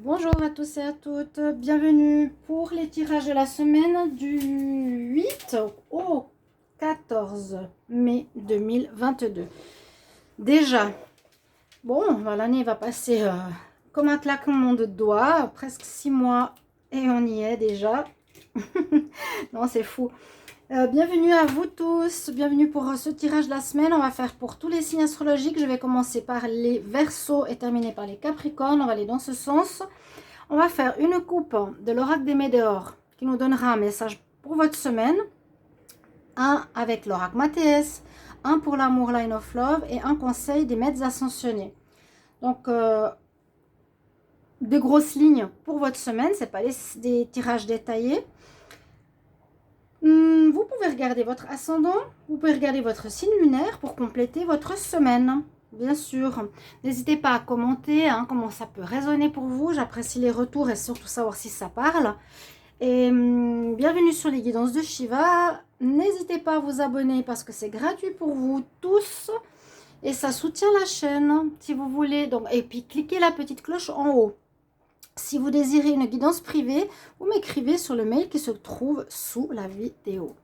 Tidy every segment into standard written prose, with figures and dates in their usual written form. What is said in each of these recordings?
Bonjour à tous et à toutes, bienvenue pour les tirages de la semaine du 8 au 14 mai 2022. Déjà, bon, l'année va passer comme un claquement de doigts, presque 6 mois et on y est déjà. Non, c'est fou. Bienvenue à vous tous, bienvenue pour ce tirage de la semaine. On va faire pour tous les signes astrologiques. Je vais commencer par les Verseaux et terminer par les Capricornes. On va aller dans ce sens. On va faire une coupe de l'oracle des Médéors qui nous donnera un message pour votre semaine. Un avec l'oracle Mathéès, un pour l'amour Line of Love et un conseil des maîtres ascensionnés. Donc, des grosses lignes pour votre semaine, ce n'est pas des tirages détaillés. Vous pouvez regarder votre ascendant, vous pouvez regarder votre signe lunaire pour compléter votre semaine. Bien sûr, n'hésitez pas à commenter comment ça peut résonner pour vous. J'apprécie les retours et surtout savoir si ça parle. Et bienvenue sur les guidances de Shiva. N'hésitez pas à vous abonner parce que c'est gratuit pour vous tous. Et ça soutient la chaîne si vous voulez. Donc, et puis cliquez la petite cloche en haut. Si vous désirez une guidance privée, vous m'écrivez sur le mail qui se trouve sous la vidéo.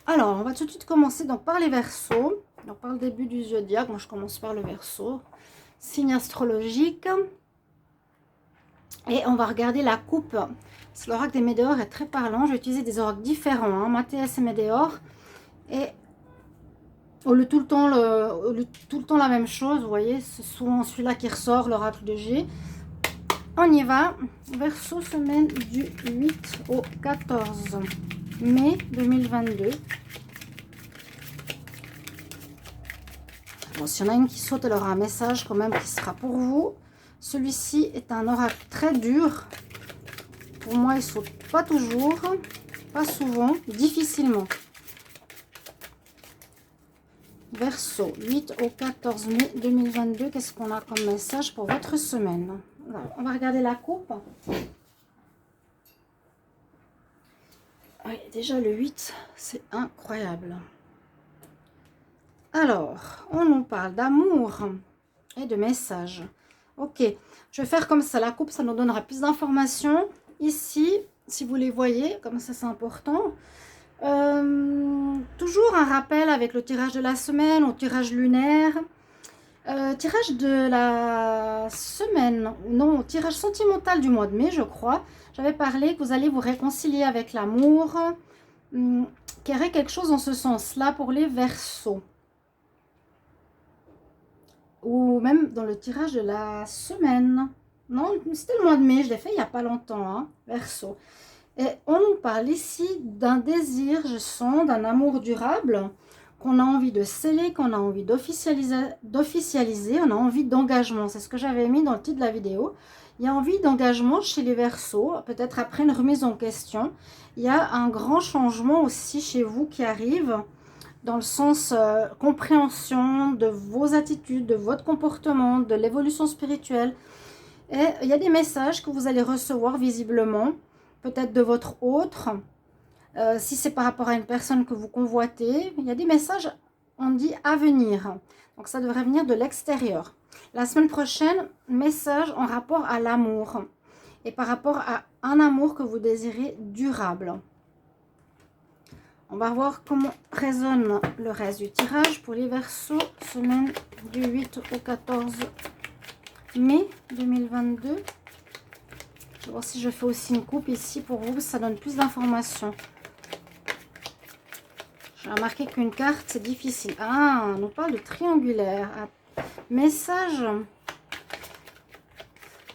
Alors, on va tout de suite commencer donc par les Verseaux. Donc, par le début du zodiaque, moi je commence par le Verseau, signe astrologique. Et on va regarder la coupe. L'oracle des Médéors est très parlant. Je vais utiliser des oracles différents, Mathéès et Médéor. Et au lieu tout le temps la même chose, vous voyez, c'est souvent celui-là qui ressort, l'oracle de G. On y va. Verseau, semaine du 8 au 14 mai 2022. Bon, s'il y en a une qui saute, elle aura un message quand même qui sera pour vous. Celui-ci est un oracle très dur. Pour moi, il ne saute pas toujours, pas souvent, difficilement. Verseau, 8 au 14 mai 2022. Qu'est-ce qu'on a comme message pour votre semaine? Alors, on va regarder la coupe. Oui, déjà le 8, c'est incroyable. Alors, on nous parle d'amour et de messages. Ok, je vais faire comme ça. La coupe, ça nous donnera plus d'informations. Ici, si vous les voyez, comme ça c'est important. Toujours un rappel avec le tirage de la semaine, au tirage lunaire. Tirage de la semaine, non, tirage sentimental du mois de mai, je crois. J'avais parlé que vous allez vous réconcilier avec l'amour, qu'il y aurait quelque chose dans ce sens-là pour les Verseaux. Ou même dans le tirage de la semaine. Non, c'était le mois de mai, je l'ai fait il n'y a pas longtemps, Verseau. Et on nous parle ici d'un désir, je sens, d'un amour durable, qu'on a envie de sceller, qu'on a envie d'officialiser, on a envie d'engagement. C'est ce que j'avais mis dans le titre de la vidéo. Il y a envie d'engagement chez les Verseaux, peut-être après une remise en question. Il y a un grand changement aussi chez vous qui arrive, dans le sens compréhension de vos attitudes, de votre comportement, de l'évolution spirituelle. Et il y a des messages que vous allez recevoir visiblement, peut-être de votre autre, si c'est par rapport à une personne que vous convoitez. Il y a des messages, on dit à venir. Donc ça devrait venir de l'extérieur. La semaine prochaine, message en rapport à l'amour. Et par rapport à un amour que vous désirez durable. On va voir comment résonne le reste du tirage pour les Verseaux, semaine du 8 au 14 mai 2022. Je vais voir si je fais aussi une coupe ici pour vous, ça donne plus d'informations. J'ai remarqué qu'une carte, c'est difficile. Ah, on nous parle de triangulaire. Ah, message.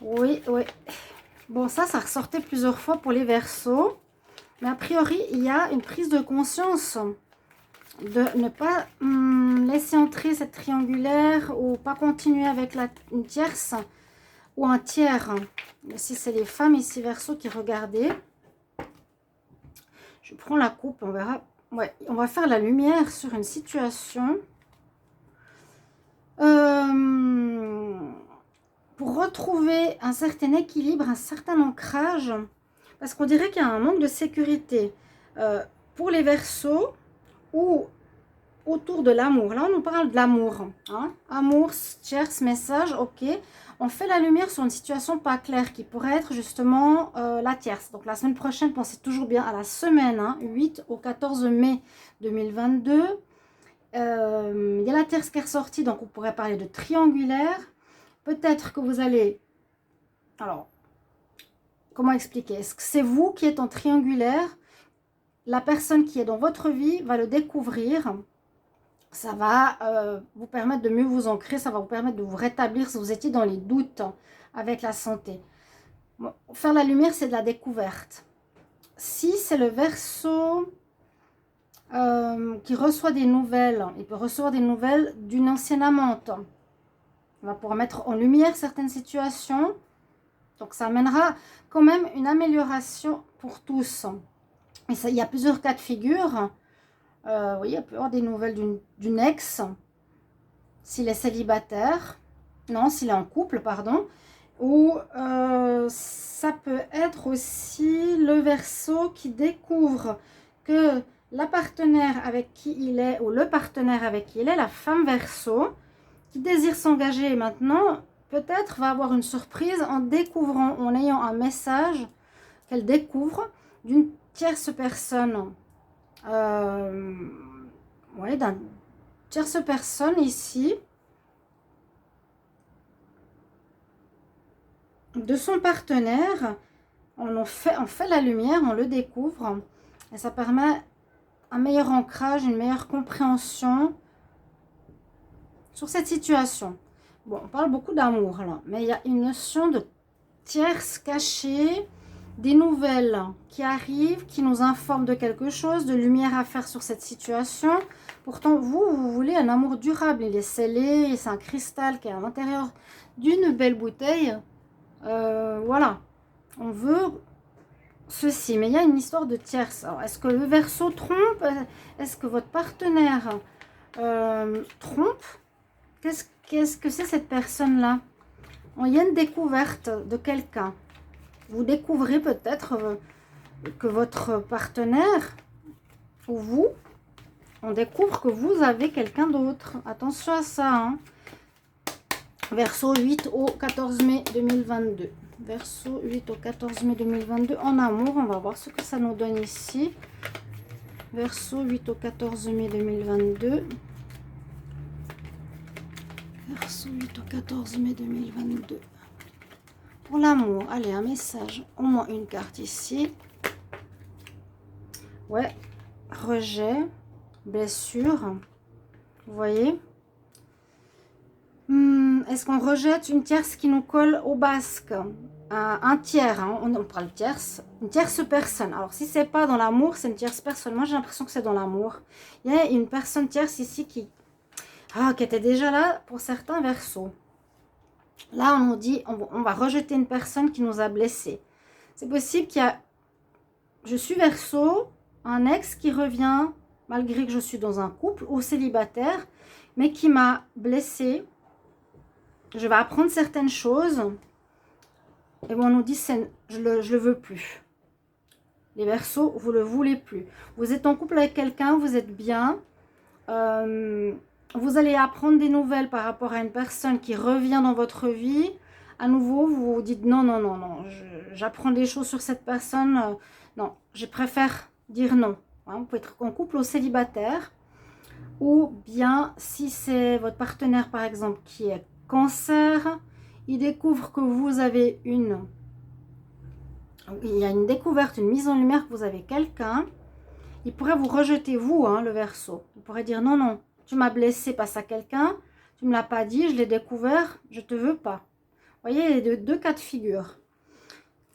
Oui, oui. Bon, ça ressortait plusieurs fois pour les Verseaux. Mais a priori, il y a une prise de conscience de ne pas laisser entrer cette triangulaire ou pas continuer avec une tierce ou un tiers. Mais si c'est les femmes ici Verseau qui regardaient, je prends la coupe, on verra. Ouais, on va faire la lumière sur une situation. Pour retrouver un certain équilibre, un certain ancrage, parce qu'on dirait qu'il y a un manque de sécurité pour les Verseaux ou autour de l'amour. Là, on nous parle de l'amour. Hein? Amour, tierce, message, ok. On fait la lumière sur une situation pas claire qui pourrait être justement la tierce. Donc la semaine prochaine, pensez toujours bien à la semaine, hein, 8 au 14 mai 2022. Il y a la tierce qui est ressortie, donc on pourrait parler de triangulaire. Peut-être que vous allez... Alors, comment expliquer? Est-ce que c'est vous qui êtes en triangulaire? La personne qui est dans votre vie va le découvrir. Ça va vous permettre de mieux vous ancrer, ça va vous permettre de vous rétablir si vous étiez dans les doutes avec la santé. Bon, faire la lumière, c'est de la découverte. Si c'est le Verseau qui reçoit des nouvelles, il peut recevoir des nouvelles d'une ancienne amante. On va pouvoir mettre en lumière certaines situations. Donc ça amènera quand même une amélioration pour tous. Et ça, il y a plusieurs cas de figure. Oui, il peut y avoir des nouvelles d'une ex, s'il est célibataire, non, s'il est en couple, pardon, ou ça peut être aussi le Verseau qui découvre que la partenaire avec qui il est, ou le partenaire avec qui il est, la femme Verseau, qui désire s'engager maintenant, peut-être va avoir une surprise en découvrant, en ayant un message qu'elle découvre d'une tierce personne. Ouais, d'une tierce personne ici, de son partenaire. On fait la lumière, on le découvre et ça permet un meilleur ancrage, une meilleure compréhension sur cette situation. Bon, on parle beaucoup d'amour là, mais il y a une notion de tierce cachée, des nouvelles qui arrivent, qui nous informent de quelque chose, de lumière à faire sur cette situation. Pourtant, vous voulez un amour durable. Il est scellé, c'est un cristal qui est à l'intérieur d'une belle bouteille. Voilà, on veut ceci. Mais il y a une histoire de tierce. Alors, est-ce que le Verseau trompe? Est-ce que votre partenaire trompe? Qu'est-ce que c'est cette personne-là? Il y a une découverte de quelqu'un. Vous découvrez peut-être que votre partenaire ou vous, on découvre que vous avez quelqu'un d'autre. Attention à ça. Hein. Verseau 8 au 14 mai 2022. Verseau 8 au 14 mai 2022 en amour. On va voir ce que ça nous donne ici. Verseau 8 au 14 mai 2022. Verseau 8 au 14 mai 2022. Pour l'amour, allez, un message, au moins une carte ici. Ouais, rejet, blessure, vous voyez. Est-ce qu'on rejette une tierce qui nous colle au basque? Un tiers, hein, on parle tierce, une tierce personne. Alors, si c'est pas dans l'amour, c'est une tierce personne. Moi, j'ai l'impression que c'est dans l'amour. Il y a une personne tierce ici qui était déjà là pour certains Verseaux. Là, on nous dit, on va rejeter une personne qui nous a blessés. C'est possible qu'il y a, je suis Verseau, un ex qui revient, malgré que je suis dans un couple ou célibataire, mais qui m'a blessée. Je vais apprendre certaines choses. Et bon, on nous dit, je le veux plus. Les Verseaux, vous le voulez plus. Vous êtes en couple avec quelqu'un, vous êtes bien. Vous allez apprendre des nouvelles par rapport à une personne qui revient dans votre vie. À nouveau, vous vous dites non, non, non, non. J'apprends des choses sur cette personne. Non, je préfère dire non. Hein, vous pouvez être en couple ou célibataire. Ou bien, si c'est votre partenaire, par exemple, qui est Cancer, il découvre que vous avez il y a une découverte, une mise en lumière que vous avez quelqu'un. Il pourrait vous rejeter, vous, hein, le Verseau. Il pourrait dire non, non. Tu m'as blessé, passe à quelqu'un, tu ne me l'as pas dit, je l'ai découvert, je ne te veux pas. Vous voyez, il y a deux cas de figure.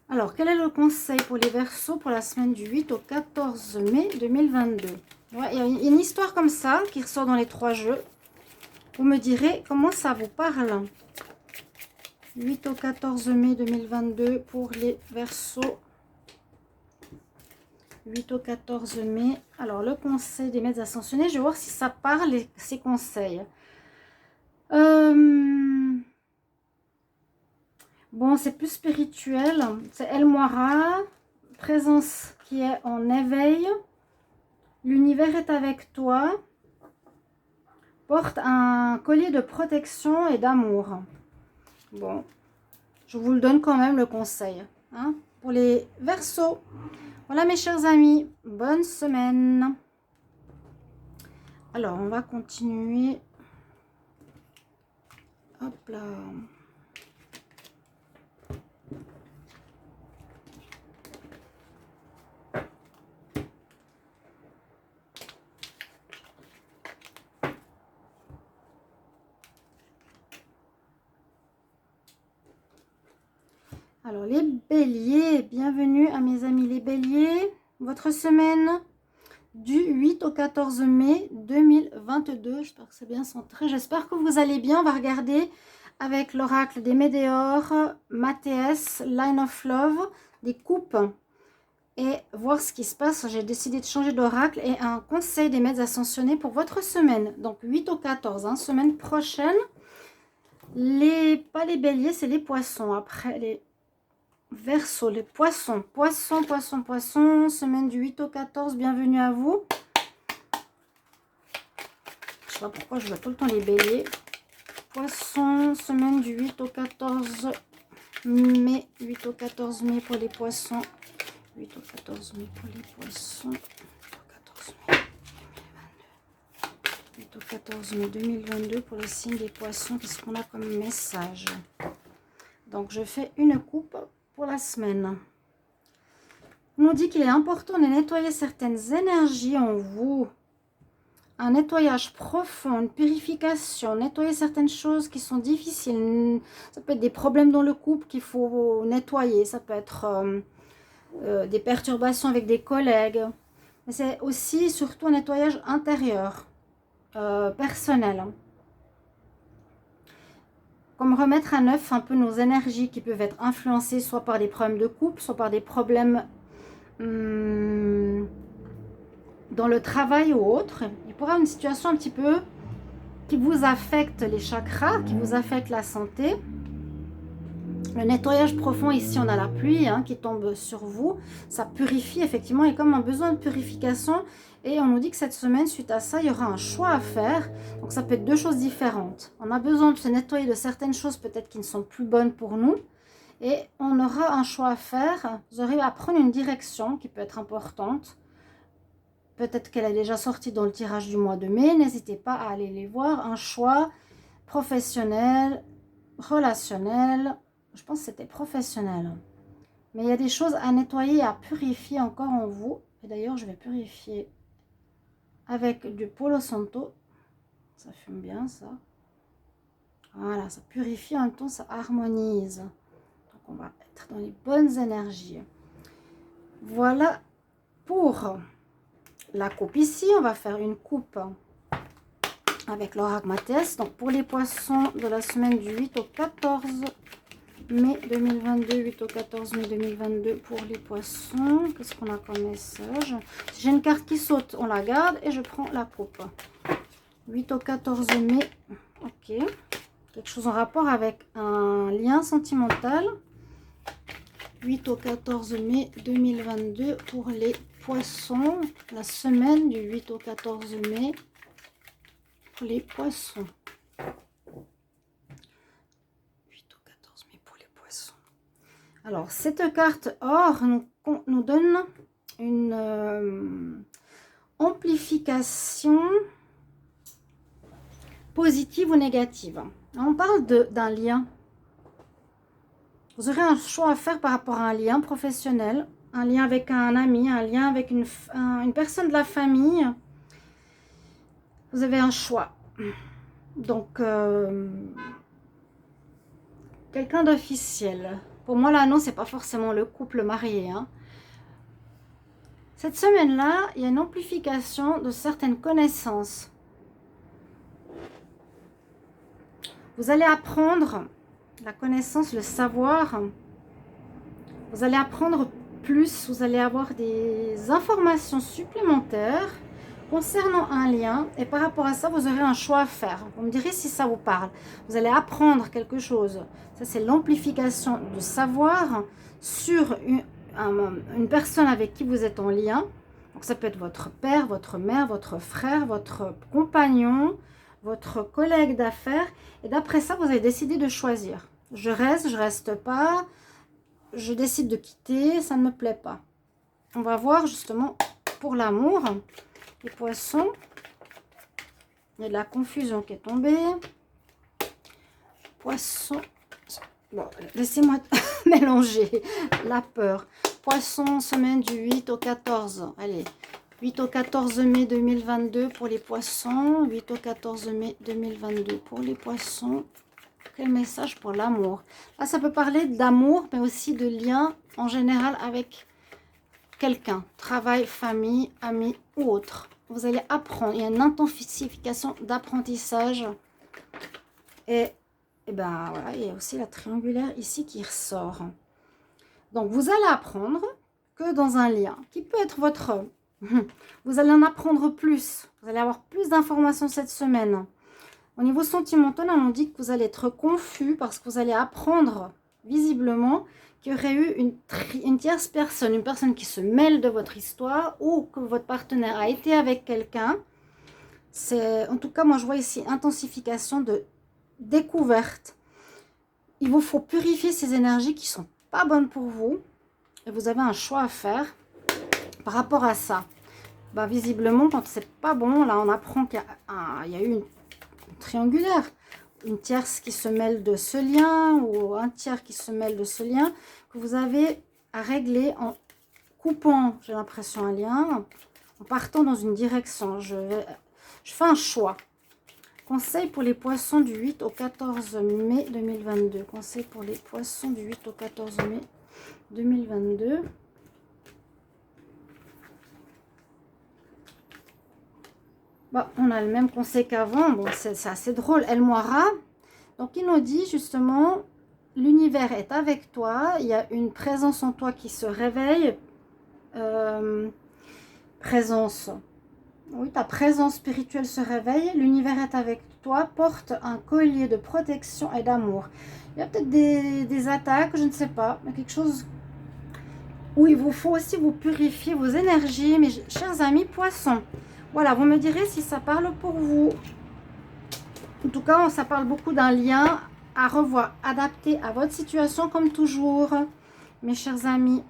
Alors, quel est le conseil pour les Verseaux pour la semaine du 8 au 14 mai 2022? Ouais, il y a une histoire comme ça qui ressort dans les 3 jeux. Vous me direz comment ça vous parle. 8 au 14 mai 2022 pour les Verseaux. 8 au 14 mai. Alors, le conseil des maîtres ascensionnés, je vais voir si ça parle, ces conseils. Bon, c'est plus spirituel. C'est El Moira, présence qui est en éveil. L'univers est avec toi. porte un collier de protection et d'amour. Bon, je vous le donne quand même le conseil, hein, pour les Verseaux. Voilà mes chers amis, bonne semaine. Alors, on va continuer. Hop là. Alors, les béliers, bienvenue à mes amis les béliers. Votre semaine du 8 au 14 mai 2022. J'espère que c'est bien centré. J'espère que vous allez bien. On va regarder avec l'oracle des Médéors, Mathéès, Line of Love, des coupes et voir ce qui se passe. J'ai décidé de changer d'oracle et un conseil des maîtres ascensionnés pour votre semaine. Donc 8 au 14, hein, semaine prochaine. Pas les béliers, c'est les poissons. Après les Verseaux, les poissons, semaine du 8 au 14, bienvenue à vous. Je sais pas pourquoi je vois tout le temps les béliers. Poissons, semaine du 8 au 14 mai, 8 au 14 mai pour les poissons, 8 au 14 mai pour les poissons, 8 au 14 mai 2022 pour le signe des poissons. Qu'est-ce qu'on a comme message? Donc je fais une coupe pour la semaine. On nous dit qu'il est important de nettoyer certaines énergies en vous. Un nettoyage profond, une purification, nettoyer certaines choses qui sont difficiles. Ça peut être des problèmes dans le couple qu'il faut nettoyer. Ça peut être des perturbations avec des collègues. Mais c'est aussi surtout un nettoyage intérieur, personnel. Comme remettre à neuf un peu nos énergies qui peuvent être influencées soit par des problèmes de couple, soit par des problèmes dans le travail ou autre. Il pourrait y avoir une situation un petit peu qui vous affecte les chakras, qui vous affecte la santé. Le nettoyage profond, ici on a la pluie qui tombe sur vous. Ça purifie effectivement, il y a comme un besoin de purification. Et on nous dit que cette semaine, suite à ça, il y aura un choix à faire. Donc ça peut être deux choses différentes. On a besoin de se nettoyer de certaines choses peut-être qui ne sont plus bonnes pour nous. Et on aura un choix à faire. Vous aurez à prendre une direction qui peut être importante. Peut-être qu'elle est déjà sortie dans le tirage du mois de mai. N'hésitez pas à aller les voir. Un choix professionnel, relationnel. Je pense que c'était professionnel. Mais il y a des choses à nettoyer, à purifier encore en vous. Et d'ailleurs, je vais purifier avec du Palo Santo. Ça fume bien, ça. Voilà, ça purifie, en même temps, ça harmonise. Donc, on va être dans les bonnes énergies. Voilà pour la coupe ici. On va faire une coupe avec l'oracle Mathéès. Donc, pour les poissons de la semaine du 8 au 14 mai 2022, 8 au 14 mai 2022 pour les poissons. Qu'est-ce qu'on a comme message? Si j'ai une carte qui saute, on la garde et je prends la coupe. 8 au 14 mai, ok. Quelque chose en rapport avec un lien sentimental. 8 au 14 mai 2022 pour les poissons. La semaine du 8 au 14 mai pour les poissons. Alors, cette carte or nous donne une amplification positive ou négative. On parle d'un lien. Vous aurez un choix à faire par rapport à un lien professionnel, un lien avec un ami, un lien avec une personne de la famille. Vous avez un choix. Donc, quelqu'un d'officiel. Pour moi, là, non, c'est pas forcément le couple marié. Cette semaine-là, il y a une amplification de certaines connaissances. Vous allez apprendre la connaissance, le savoir. Vous allez apprendre plus. Vous allez avoir des informations supplémentaires concernant un lien. Et par rapport à ça, vous aurez un choix à faire. Vous me direz si ça vous parle. Vous allez apprendre quelque chose. Ça, c'est l'amplification de savoir sur une personne avec qui vous êtes en lien. Donc, ça peut être votre père, votre mère, votre frère, votre compagnon, votre collègue d'affaires. Et d'après ça, vous avez décidé de choisir. Je reste pas. Je décide de quitter, ça ne me plaît pas. On va voir justement pour l'amour. Les poissons. Il y a de la confusion qui est tombée. Poisson. Bon, laissez-moi mélanger la peur. Poisson, semaine du 8 au 14. Allez, 8 au 14 mai 2022 pour les poissons. 8 au 14 mai 2022 pour les poissons. Quel message pour l'amour? Là, ça peut parler d'amour, mais aussi de lien en général avec quelqu'un. Travail, famille, amis ou autre. Vous allez apprendre. Il y a une intensification d'apprentissage. Et ben voilà, il y a aussi la triangulaire ici qui ressort. Donc, vous allez apprendre que dans un lien, qui peut être votre... Vous allez en apprendre plus. Vous allez avoir plus d'informations cette semaine. Au niveau sentimental, on dit que vous allez être confus parce que vous allez apprendre visiblement qu'il y aurait eu une tierce personne, une personne qui se mêle de votre histoire ou que votre partenaire a été avec quelqu'un. En tout cas, moi je vois ici intensification de découverte. Il vous faut purifier ces énergies qui ne sont pas bonnes pour vous et vous avez un choix à faire par rapport à ça. Bah, visiblement, quand c'est pas bon, là on apprend qu'il y a eu une triangulaire, une tierce qui se mêle de ce lien ou un tiers qui se mêle de ce lien que vous avez à régler en coupant, j'ai l'impression, un lien, en partant dans une direction. Je fais un choix. Conseil pour les poissons du 8 au 14 mai 2022. Conseil pour les poissons du 8 au 14 mai 2022. Bon, on a le même conseil qu'avant. Bon, c'est assez drôle. El Moira. Donc, il nous dit justement, l'univers est avec toi. Il y a une présence en toi qui se réveille. Présence. Oui, ta présence spirituelle se réveille. L'univers est avec toi. Porte un collier de protection et d'amour. Il y a peut-être des attaques, je ne sais pas. Mais quelque chose où il vous faut aussi vous purifier vos énergies. Mes chers amis poissons. Voilà, vous me direz si ça parle pour vous. En tout cas, ça parle beaucoup d'un lien à revoir, adapté à votre situation comme toujours. Mes chers amis,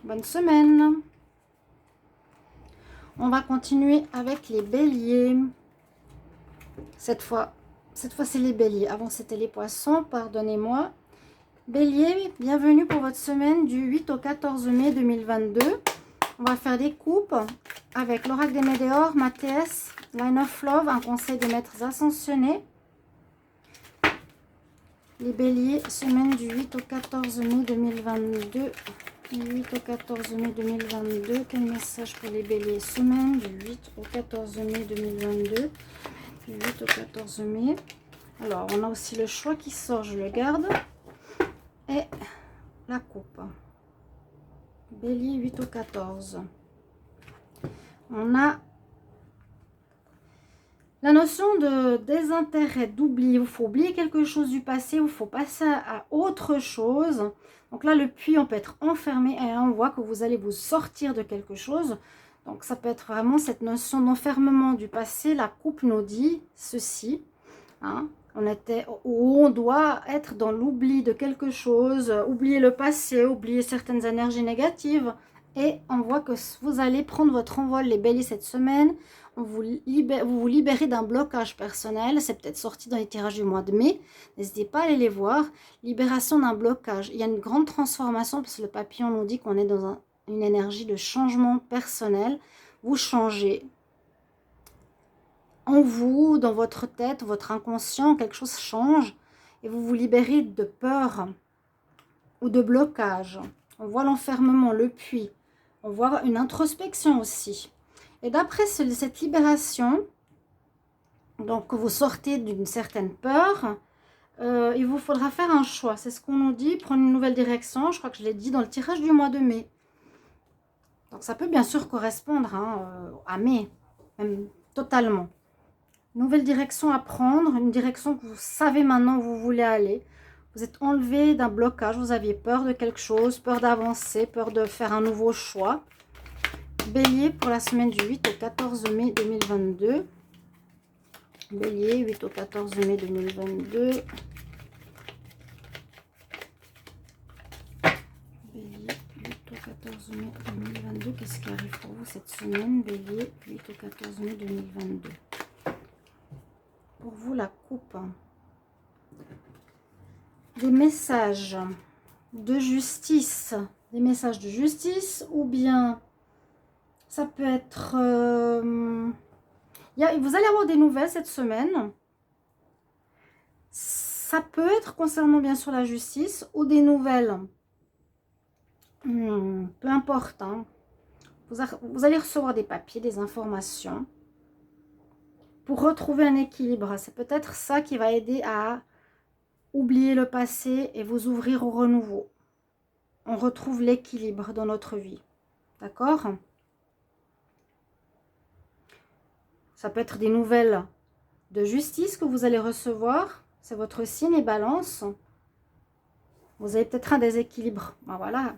bonne semaine. On va continuer avec les béliers. Cette fois c'est les béliers. Avant, c'était les poissons, pardonnez-moi. Bélier, bienvenue pour votre semaine du 8 au 14 mai 2022. On va faire des coupes avec l'oracle des météores, Mathias, Line of Love, un conseil des maîtres ascensionnés. Les béliers, semaine du 8 au 14 mai 2022. 8 au 14 mai 2022. Quel message pour les béliers? Semaine du 8 au 14 mai 2022. Du 8 au 14 mai. Alors, on a aussi le choix qui sort, je le garde. Et la coupe. Bélier 8 au 14. On a la notion de désintérêt, d'oubli. Il faut oublier quelque chose du passé, il faut passer à autre chose. Donc là, le puits, on peut être enfermé et là, on voit que vous allez vous sortir de quelque chose. Donc ça peut être vraiment cette notion d'enfermement du passé. La coupe nous dit ceci. Hein, où on doit être dans l'oubli de quelque chose, oublier le passé, oublier certaines énergies négatives. Et on voit que vous allez prendre votre envol, les béliers, cette semaine. Vous vous libérez d'un blocage personnel. C'est peut-être sorti dans les tirages du mois de mai. N'hésitez pas à aller les voir. Libération d'un blocage. Il y a une grande transformation parce que le papillon nous dit qu'on est dans une énergie de changement personnel. Vous changez. En vous, dans votre tête, votre inconscient, quelque chose change et vous vous libérez de peur ou de blocage. On voit l'enfermement, le puits. On voit une introspection aussi. Et d'après cette libération, donc vous sortez d'une certaine peur, il vous faudra faire un choix. C'est ce qu'on nous dit, prendre une nouvelle direction. Je crois que je l'ai dit dans le tirage du mois de mai. Donc ça peut bien sûr correspondre à mai, même totalement. Nouvelle direction à prendre, une direction que vous savez maintenant où vous voulez aller. Vous êtes enlevé d'un blocage, vous aviez peur de quelque chose, peur d'avancer, peur de faire un nouveau choix. Bélier pour la semaine du 8 au 14 mai 2022. Bélier, 8 au 14 mai 2022. Bélier, 8 au 14 mai 2022. Qu'est-ce qui arrive pour vous cette semaine? Bélier, 8 au 14 mai 2022. Pour vous, la coupe. Des messages de justice. Des messages de justice ou bien ça peut être... vous allez avoir des nouvelles cette semaine. Ça peut être concernant bien sûr la justice ou des nouvelles. Peu importe. Hein. Vous allez recevoir des papiers, des informations pour retrouver un équilibre. C'est peut-être ça qui va aider à oublier le passé et vous ouvrir au renouveau. On retrouve l'équilibre dans notre vie. D'accord? Ça peut être des nouvelles de justice que vous allez recevoir. C'est votre signe et balance. Vous avez peut-être un déséquilibre. Ben voilà.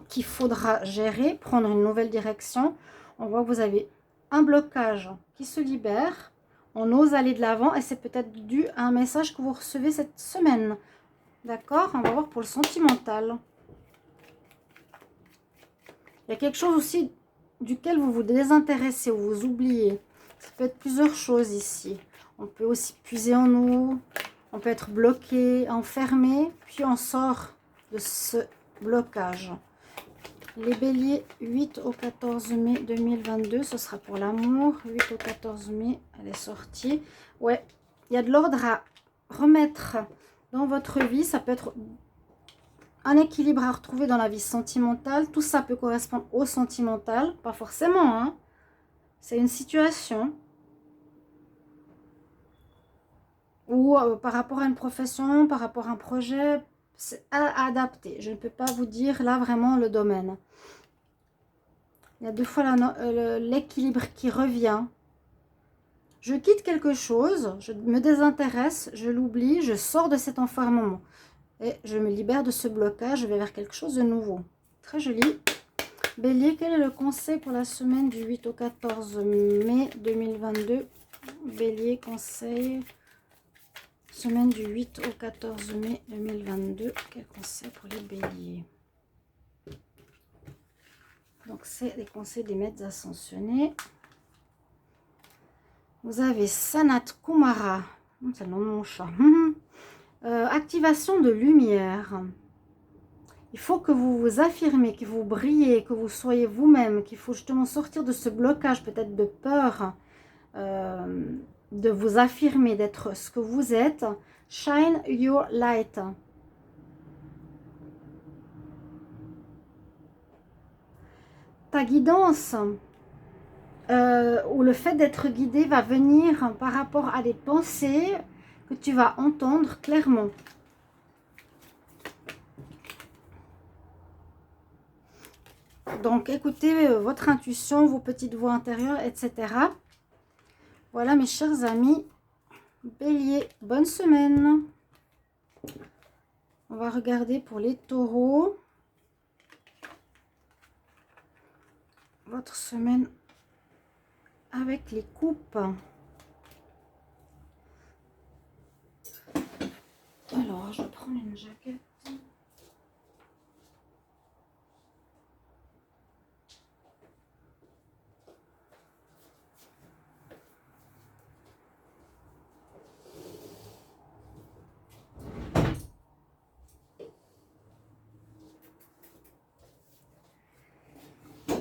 Qu'il faudra gérer, prendre une nouvelle direction. On voit que vous avez un blocage qui se libère. On ose aller de l'avant et c'est peut-être dû à un message que vous recevez cette semaine. D'accord? On va voir pour le sentimental. Il y a quelque chose aussi duquel vous vous désintéressez ou vous oubliez. Ça peut être plusieurs choses ici. On peut aussi puiser en nous. On peut être bloqué, enfermé. Puis on sort de ce blocage. Les béliers, 8 au 14 mai 2022. Ce sera pour l'amour. 8 au 14 mai, elle est sortie. Ouais, il y a de l'ordre à remettre dans votre vie. Ça peut être un équilibre à retrouver dans la vie sentimentale. Tout ça peut correspondre au sentimental. Pas forcément, hein. C'est une situation. Ou par rapport à une profession, par rapport à un projet, c'est à adapter. Je ne peux pas vous dire là vraiment le domaine. Il y a deux fois l'équilibre qui revient. Je quitte quelque chose, je me désintéresse, je l'oublie, je sors de cet enfermement. Et je me libère de ce blocage, je vais vers quelque chose de nouveau. Très joli. Bélier, quel est le conseil pour la semaine du 8 au 14 mai 2022? Bélier, conseil... Semaine du 8 au 14 mai 2022. Quel conseil pour les béliers? Donc, c'est les conseils des maîtres ascensionnés. Vous avez Sanat Kumara. C'est le nom de mon chat. Activation de lumière. Il faut que vous vous affirmez, que vous brillez, que vous soyez vous-même, qu'il faut justement sortir de ce blocage peut-être de peur. De vous affirmer, d'être ce que vous êtes. Shine your light. Ta guidance ou le fait d'être guidé va venir par rapport à des pensées que tu vas entendre clairement. Donc écoutez votre intuition, vos petites voix intérieures, etc. Voilà mes chers amis, bélier, bonne semaine. On va regarder pour les taureaux. Votre semaine avec les coupes. Alors, je vais prendre une jaquette.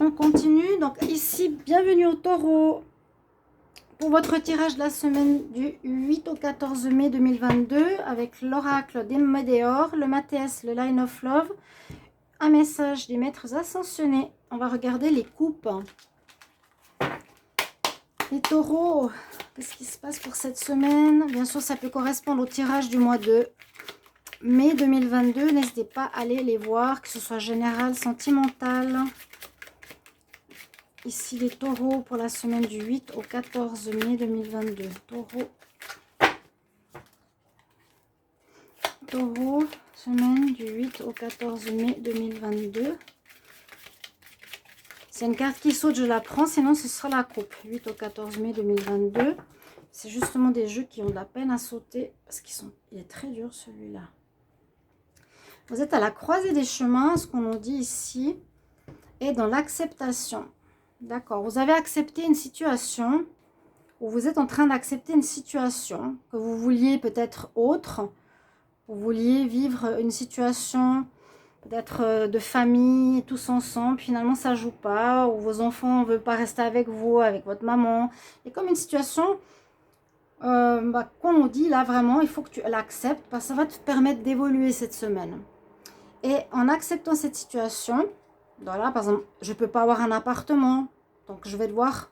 On continue. Donc ici, bienvenue au taureau. Pour votre tirage de la semaine du 8 au 14 mai 2022 avec l'oracle des Médéors, le Mathias, le Line of Love, un message des maîtres ascensionnés. On va regarder les coupes. Les taureaux, qu'est-ce qui se passe pour cette semaine? Bien sûr, ça peut correspondre au tirage du mois de mai 2022. N'hésitez pas à aller les voir, que ce soit général, sentimental. Ici, les taureaux pour la semaine du 8 au 14 mai 2022. Taureau, semaine du 8 au 14 mai 2022. C'est une carte qui saute, je la prends, sinon ce sera la coupe. 8 au 14 mai 2022. C'est justement des jeux qui ont de la peine à sauter parce il est très dur celui-là. Vous êtes à la croisée des chemins, ce qu'on nous dit ici, et dans l'acceptation. D'accord, vous avez accepté une situation, ou vous êtes en train d'accepter une situation que vous vouliez peut-être autre. Vous vouliez vivre une situation peut-être de famille, tous ensemble. Finalement, ça ne joue pas, ou vos enfants ne veulent pas rester avec vous, avec votre maman. Et comme une situation qu'on nous dit là, vraiment, il faut que tu l'acceptes parce que ça va te permettre d'évoluer cette semaine. Et en acceptant cette situation, voilà, par exemple, je ne peux pas avoir un appartement, donc je vais devoir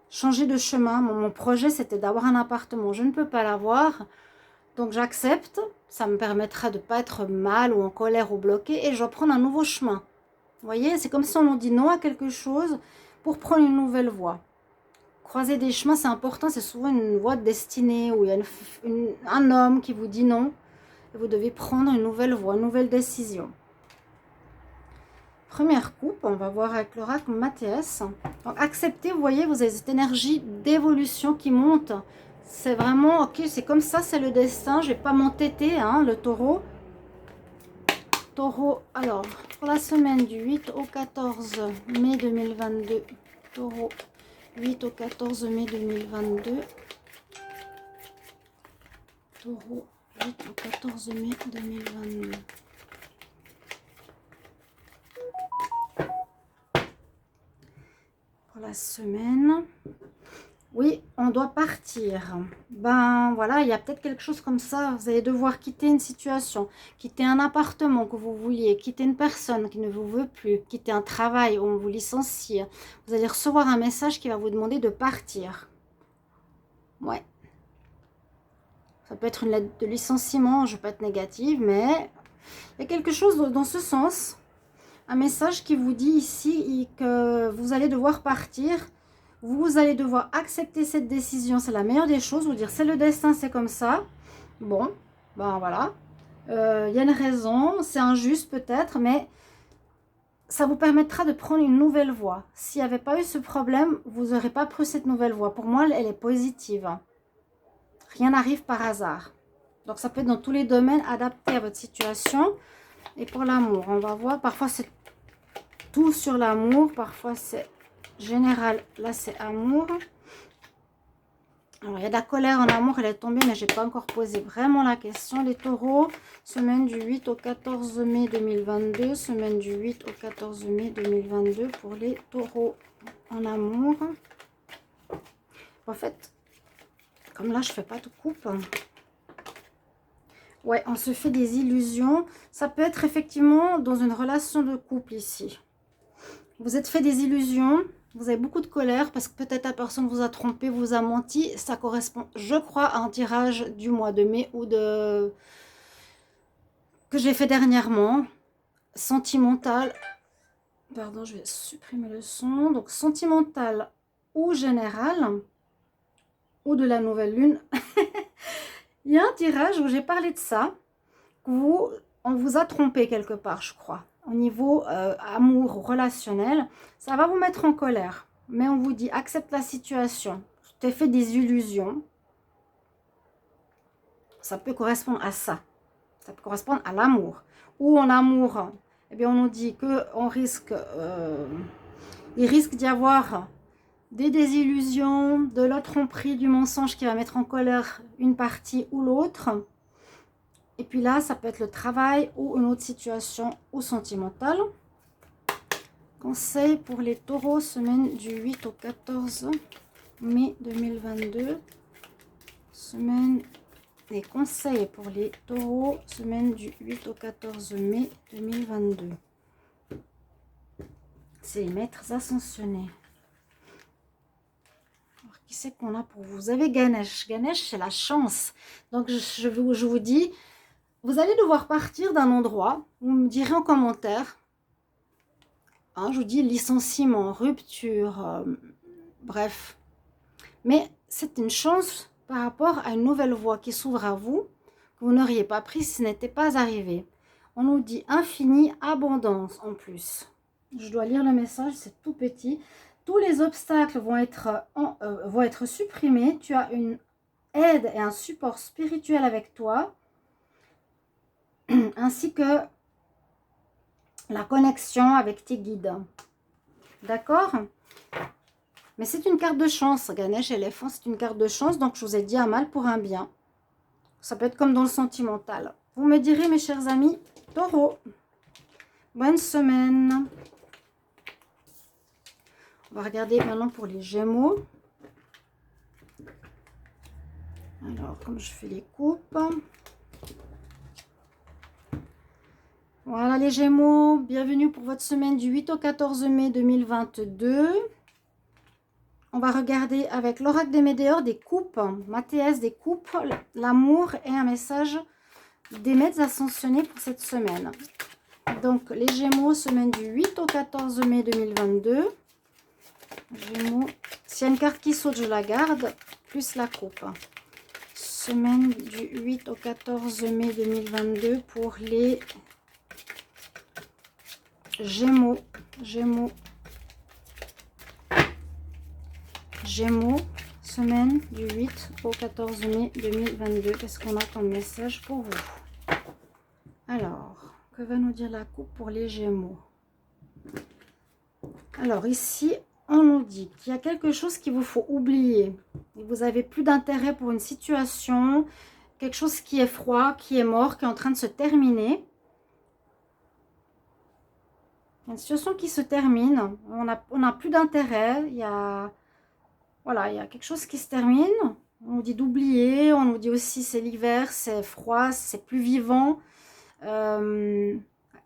changer de chemin. Mon projet, c'était d'avoir un appartement. Je ne peux pas l'avoir, donc j'accepte. Ça me permettra de ne pas être mal ou en colère ou bloqué et je vais prendre un nouveau chemin. Vous voyez, c'est comme si on dit non à quelque chose pour prendre une nouvelle voie. Croiser des chemins, c'est important. C'est souvent une voie de destinée où il y a un homme qui vous dit non. Et vous devez prendre une nouvelle voie, une nouvelle décision. Première coupe, on va voir avec l'oracle Mathias. Donc acceptez, vous voyez, vous avez cette énergie d'évolution qui monte. C'est vraiment, ok, c'est comme ça, c'est le destin. Je ne vais pas m'entêter, hein, le taureau. Taureau, alors, pour la semaine du 8 au 14 mai 2022. Taureau, 8 au 14 mai 2022. Taureau, 8 au 14 mai 2022. Pour la semaine, oui, on doit partir. Ben voilà, il y a peut-être quelque chose comme ça. Vous allez devoir quitter une situation, quitter un appartement que vous vouliez, quitter une personne qui ne vous veut plus, quitter un travail où on vous licencie. Vous allez recevoir un message qui va vous demander de partir. Ouais. Ça peut être une lettre de licenciement, je ne veux pas être négative, mais il y a quelque chose dans ce sens. Un message qui vous dit ici que vous allez devoir partir. Vous allez devoir accepter cette décision. C'est la meilleure des choses. Vous dire c'est le destin, c'est comme ça. Bon, ben voilà. Il y a une raison. C'est injuste peut-être, mais ça vous permettra de prendre une nouvelle voie. S'il n'y avait pas eu ce problème, vous n'aurez pas pris cette nouvelle voie. Pour moi, elle est positive. Rien n'arrive par hasard. Donc ça peut être dans tous les domaines adapté à votre situation. Et pour l'amour, on va voir. Parfois c'est tout sur l'amour. Parfois c'est général. Là c'est amour. Alors il y a de la colère en amour. Elle est tombée mais je n'ai pas encore posé vraiment la question. Les taureaux, semaine du 8 au 14 mai 2022. Semaine du 8 au 14 mai 2022 pour les taureaux en amour. En fait, comme là je fais pas de coupe. Ouais, on se fait des illusions. Ça peut être effectivement dans une relation de couple ici. Vous êtes fait des illusions. Vous avez beaucoup de colère parce que peut-être la personne vous a trompé, vous a menti. Ça correspond, je crois, à un tirage du mois de mai ou que j'ai fait dernièrement. Sentimental. Pardon, je vais supprimer le son. Donc, sentimental ou général ou de la nouvelle lune. Il y a un tirage où j'ai parlé de ça, où on vous a trompé quelque part, je crois. Au niveau amour, relationnel, ça va vous mettre en colère. Mais on vous dit, accepte la situation. Tu t'es fait des illusions. Ça peut correspondre à ça. Ça peut correspondre à l'amour. Ou en amour, eh bien, on nous dit qu'il risque d'y avoir des désillusions, de la tromperie, du mensonge qui va mettre en colère une partie ou l'autre. Et puis là, ça peut être le travail ou une autre situation ou sentimentale. Conseil pour les taureaux, semaine du 8 au 14 mai 2022. Semaine des conseils pour les taureaux, semaine du 8 au 14 mai 2022. C'est les maîtres ascensionnés. Qui c'est qu'on a pour vous? Vous avez Ganesh. Ganesh, c'est la chance. Donc, je vous dis, vous allez devoir partir d'un endroit. Vous me direz en commentaire. Hein, je vous dis licenciement, rupture, bref. Mais c'est une chance par rapport à une nouvelle voie qui s'ouvre à vous, que vous n'auriez pas pris si ce n'était pas arrivé. On nous dit infini, abondance en plus. Je dois lire le message, c'est tout petit. Tous les obstacles vont être supprimés. Tu as une aide et un support spirituel avec toi, ainsi que la connexion avec tes guides. D'accord? Mais c'est une carte de chance. Ganesh, éléphant, c'est une carte de chance. Donc, je vous ai dit un mal pour un bien. Ça peut être comme dans le sentimental. Vous me direz, mes chers amis, Taureau, bonne semaine. On va regarder maintenant pour les Gémeaux. Alors, comme je fais les coupes. Voilà les Gémeaux, bienvenue pour votre semaine du 8 au 14 mai 2022. On va regarder avec l'oracle des Météores des coupes, Mathéès des coupes, l'amour et un message des maîtres ascensionnés pour cette semaine. Donc les Gémeaux, semaine du 8 au 14 mai 2022. Gémeaux, s'il y a une carte qui saute, je la garde, plus la coupe. Semaine du 8 au 14 mai 2022 pour les Gémeaux, semaine du 8 au 14 mai 2022. Qu'est-ce qu'on a comme message pour vous? Alors, que va nous dire la coupe pour les Gémeaux? Alors, ici, on nous dit qu'il y a quelque chose qu'il vous faut oublier. Vous n'avez plus d'intérêt pour une situation, quelque chose qui est froid, qui est mort, qui est en train de se terminer. Une situation qui se termine, on n'a plus d'intérêt, voilà, il y a quelque chose qui se termine, on nous dit d'oublier, on nous dit aussi c'est l'hiver, c'est froid, c'est plus vivant.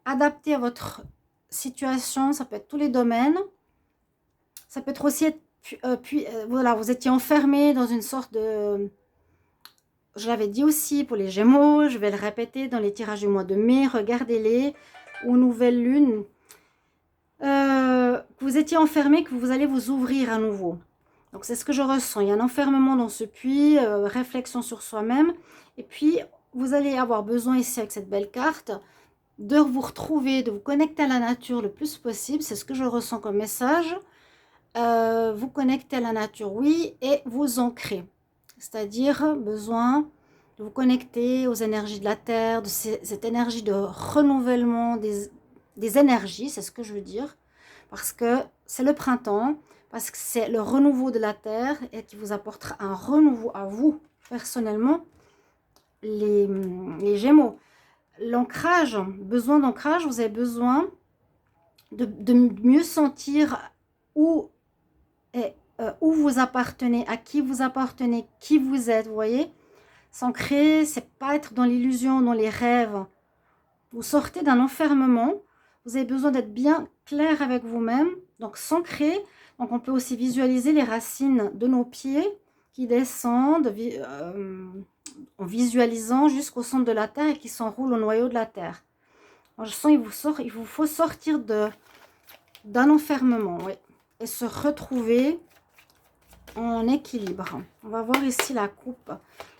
Adapté à votre situation, ça peut être tous les domaines, ça peut être aussi, voilà, vous étiez enfermé dans une sorte de... Je l'avais dit aussi pour les Gémeaux, je vais le répéter dans les tirages du mois de mai, regardez-les, aux nouvelles lunes. Que vous étiez enfermé, que vous allez vous ouvrir à nouveau. Donc c'est ce que je ressens. Il y a un enfermement dans ce puits, réflexion sur soi-même. Et puis vous allez avoir besoin ici avec cette belle carte de vous retrouver, de vous connecter à la nature le plus possible. C'est ce que je ressens comme message. Vous connecter à la nature, oui, et vous ancrer. C'est-à-dire besoin de vous connecter aux énergies de la terre, de cette énergie de renouvellement des énergies, c'est ce que je veux dire, parce que c'est le printemps, parce que c'est le renouveau de la terre et qui vous apportera un renouveau à vous, personnellement, les Gémeaux. L'ancrage, besoin d'ancrage, vous avez besoin de mieux sentir où vous appartenez, à qui vous appartenez, qui vous êtes, vous voyez. S'ancrer, c'est pas être dans l'illusion, dans les rêves. Vous sortez d'un enfermement. Vous avez besoin d'être bien clair avec vous-même. Donc, s'ancrer. Donc, on peut aussi visualiser les racines de nos pieds qui descendent en visualisant jusqu'au centre de la Terre et qui s'enroulent au noyau de la Terre. Alors, je sens qu'il vous faut sortir d'un enfermement, oui, et se retrouver en équilibre. On va voir ici la coupe.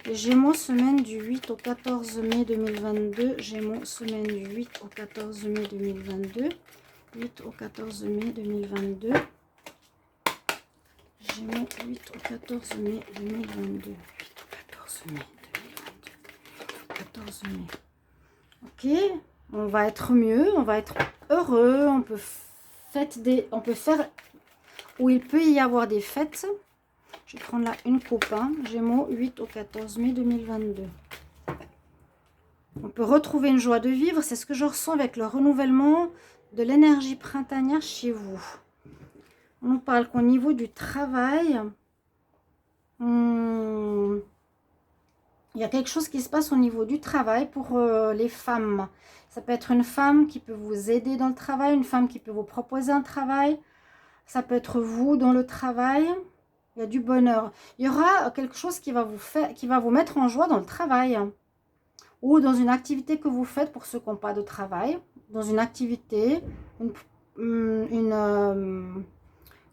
Les Gémeaux, semaine du 8 au 14 mai 2022. Gémeaux, semaine du 8 au 14 mai 2022. 8 au 14 mai 2022. Gémeaux, 8 au 14 mai 2022. 8 au 14 mai 2022. 14 mai. Ok, on va être mieux, on va être heureux, on peut faire où il peut y avoir des fêtes. Je vais prendre là une coupe, hein. Gémeaux, 8 au 14 mai 2022. On peut retrouver une joie de vivre, c'est ce que je ressens avec le renouvellement de l'énergie printanière chez vous. On nous parle qu'au niveau du travail, il y a quelque chose qui se passe au niveau du travail pour les femmes. Ça peut être une femme qui peut vous aider dans le travail, une femme qui peut vous proposer un travail. Ça peut être vous dans le travail. Il y a du bonheur. Il y aura quelque chose qui va vous mettre en joie dans le travail. Ou dans une activité que vous faites pour ceux qui n'ont pas de travail. Dans une activité,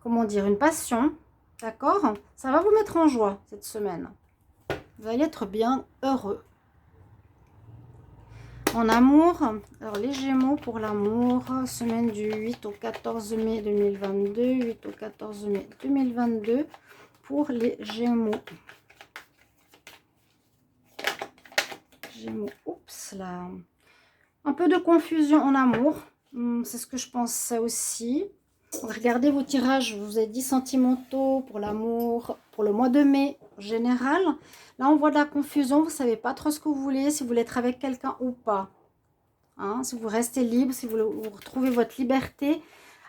comment dire, une passion. D'accord? Ça va vous mettre en joie cette semaine. Vous allez être bien heureux. En amour, alors les Gémeaux pour l'amour, semaine du 8 au 14 mai 2022, 8 au 14 mai 2022 pour les Gémeaux. Gémeaux, oups là. Un peu de confusion en amour, c'est ce que je pensais aussi. Regardez vos tirages, je vous ai dit sentimentaux pour l'amour, pour le mois de mai en général. Là, on voit de la confusion, vous ne savez pas trop ce que vous voulez, si vous voulez être avec quelqu'un ou pas. Hein, si vous restez libre, si vous retrouvez votre liberté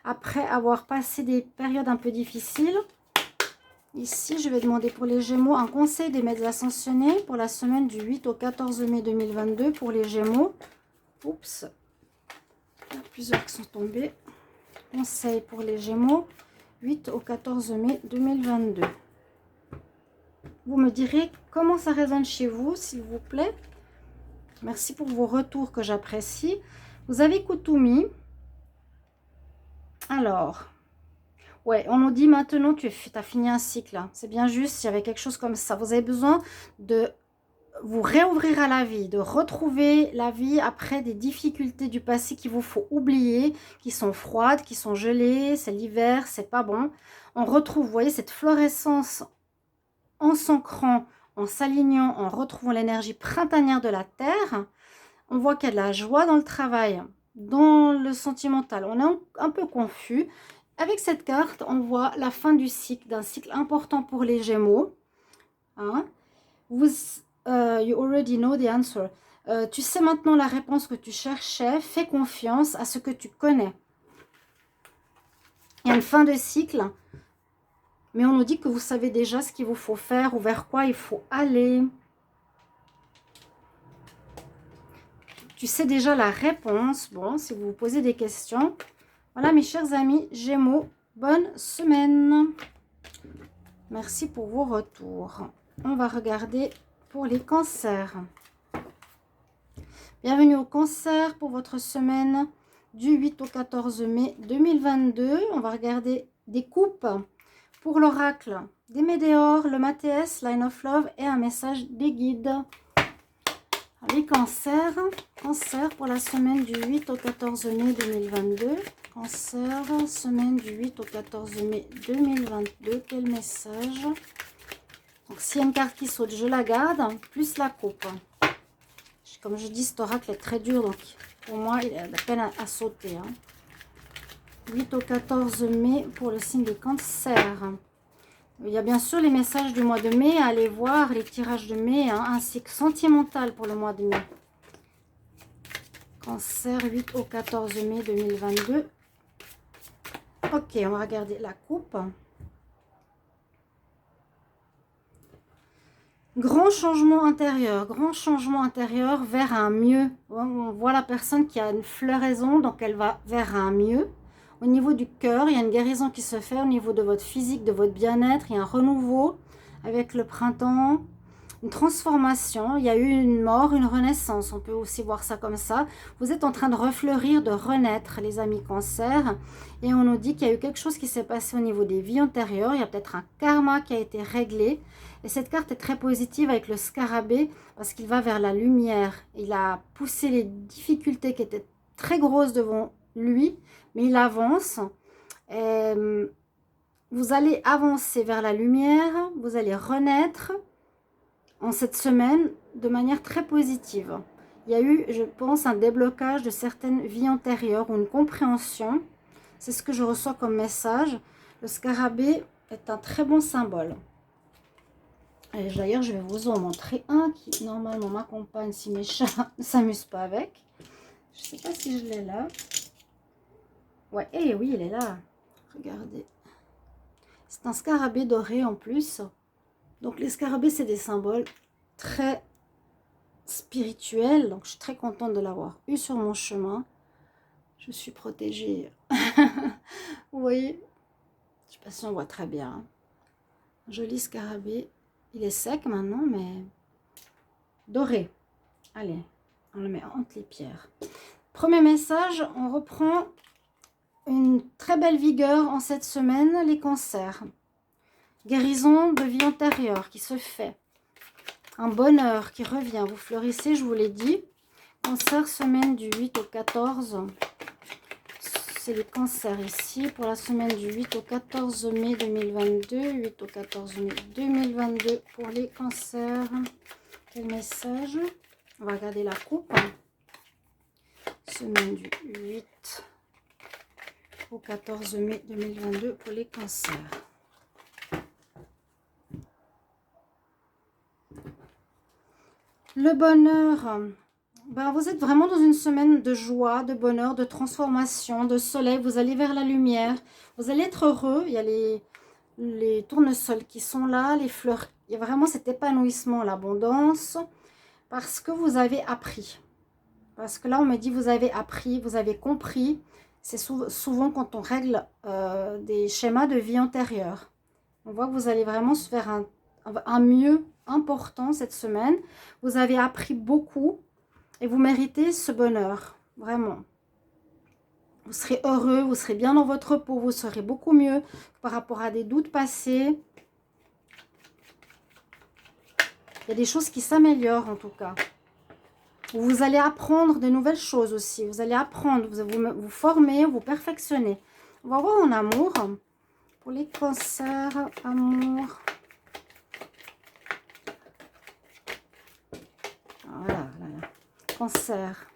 après avoir passé des périodes un peu difficiles. Ici, je vais demander pour les Gémeaux un conseil des maîtres ascensionnés pour la semaine du 8 au 14 mai 2022 pour les Gémeaux. Oups, il y a plusieurs qui sont tombés. Conseil pour les Gémeaux, 8 au 14 mai 2022. Vous me direz comment ça résonne chez vous, s'il vous plaît. Merci pour vos retours que j'apprécie. Vous avez Kutumi. Alors, ouais, on nous dit maintenant tu as fini un cycle. Hein. C'est bien juste, il y avait quelque chose comme ça. Vous avez besoin de vous réouvrir à la vie, de retrouver la vie après des difficultés du passé qu'il vous faut oublier, qui sont froides, qui sont gelées, c'est l'hiver, c'est pas bon. On retrouve, vous voyez, cette florescence en s'ancrant, en s'alignant, en retrouvant l'énergie printanière de la terre. On voit qu'il y a de la joie dans le travail, dans le sentimental. On est un peu confus. Avec cette carte, on voit la fin du cycle, d'un cycle important pour les Gémeaux. Hein? You already know the answer. Tu sais maintenant la réponse que tu cherchais. Fais confiance à ce que tu connais. Il y a une fin de cycle. Mais on nous dit que vous savez déjà ce qu'il vous faut faire ou vers quoi il faut aller. Tu sais déjà la réponse. Bon, si vous vous posez des questions. Voilà mes chers amis Gémeaux, bonne semaine. Merci pour vos retours. On va regarder pour les cancers. Bienvenue au cancer pour votre semaine du 8 au 14 mai 2022. On va regarder des coupes pour l'oracle, des météores, le Mathéès, Line of Love et un message des guides. Les cancers, cancer pour la semaine du 8 au 14 mai 2022. Cancer, semaine du 8 au 14 mai 2022. Quel message? Donc, s'il y a une carte qui saute, je la garde, plus la coupe. Comme je dis, cet oracle est très dur, donc pour moi, il a la peine à sauter. Hein. 8 au 14 mai pour le signe des cancers. Il y a bien sûr les messages du mois de mai. Allez voir les tirages de mai, hein, ainsi que sentimental pour le mois de mai. Cancer, 8 au 14 mai 2022. Ok, on va regarder la coupe. Grand changement intérieur vers un mieux. On voit la personne qui a une floraison, donc elle va vers un mieux. Au niveau du cœur, il y a une guérison qui se fait au niveau de votre physique, de votre bien-être. Il y a un renouveau avec le printemps, une transformation. Il y a eu une mort, une renaissance. On peut aussi voir ça comme ça. Vous êtes en train de refleurir, de renaître, les amis cancer. Et on nous dit qu'il y a eu quelque chose qui s'est passé au niveau des vies antérieures. Il y a peut-être un karma qui a été réglé. Et cette carte est très positive avec le scarabée parce qu'il va vers la lumière. Il a poussé les difficultés qui étaient très grosses devant lui, mais il avance. Et vous allez avancer vers la lumière, vous allez renaître en cette semaine de manière très positive. Il y a eu, je pense, un déblocage de certaines vies antérieures ou une compréhension. C'est ce que je reçois comme message. Le scarabée est un très bon symbole. D'ailleurs, je vais vous en montrer un qui, normalement, m'accompagne si mes chats ne s'amusent pas avec. Je ne sais pas si je l'ai là. Ouais, et oui, il est là. Regardez. C'est un scarabée doré en plus. Donc, les scarabées, c'est des symboles très spirituels. Donc, je suis très contente de l'avoir eu sur mon chemin. Je suis protégée. Vous voyez? Je ne sais pas si on voit très bien. Joli scarabée. Il est sec maintenant, mais doré. Allez, on le met entre les pierres. Premier message, on reprend une très belle vigueur en cette semaine, les cancers. Guérison de vie antérieure qui se fait. Un bonheur qui revient. Vous fleurissez, je vous l'ai dit. Cancer, semaine du 8 au 14. C'est les cancers ici pour la semaine du 8 au 14 mai 2022. 8 au 14 mai 2022 pour les cancers. Quel message? On va regarder la coupe. Semaine du 8 au 14 mai 2022 pour les cancers. Le bonheur, ben vous êtes vraiment dans une semaine de joie, de bonheur, de transformation, de soleil. Vous allez vers la lumière, vous allez être heureux. Il y a les tournesols qui sont là, les fleurs. Il y a vraiment cet épanouissement, l'abondance, parce que vous avez appris. Parce que là, on me dit vous avez appris, vous avez compris. C'est souvent quand on règle des schémas de vie antérieurs. On voit que vous allez vraiment se faire un mieux important cette semaine. Vous avez appris beaucoup et vous méritez ce bonheur, vraiment. Vous serez heureux, vous serez bien dans votre peau, vous serez beaucoup mieux par rapport à des doutes passés. Il y a des choses qui s'améliorent en tout cas. Vous allez apprendre de nouvelles choses aussi. Vous allez apprendre, vous former, vous perfectionner. On va voir en amour. Pour les cancers, amour. Voilà, voilà. Cancer,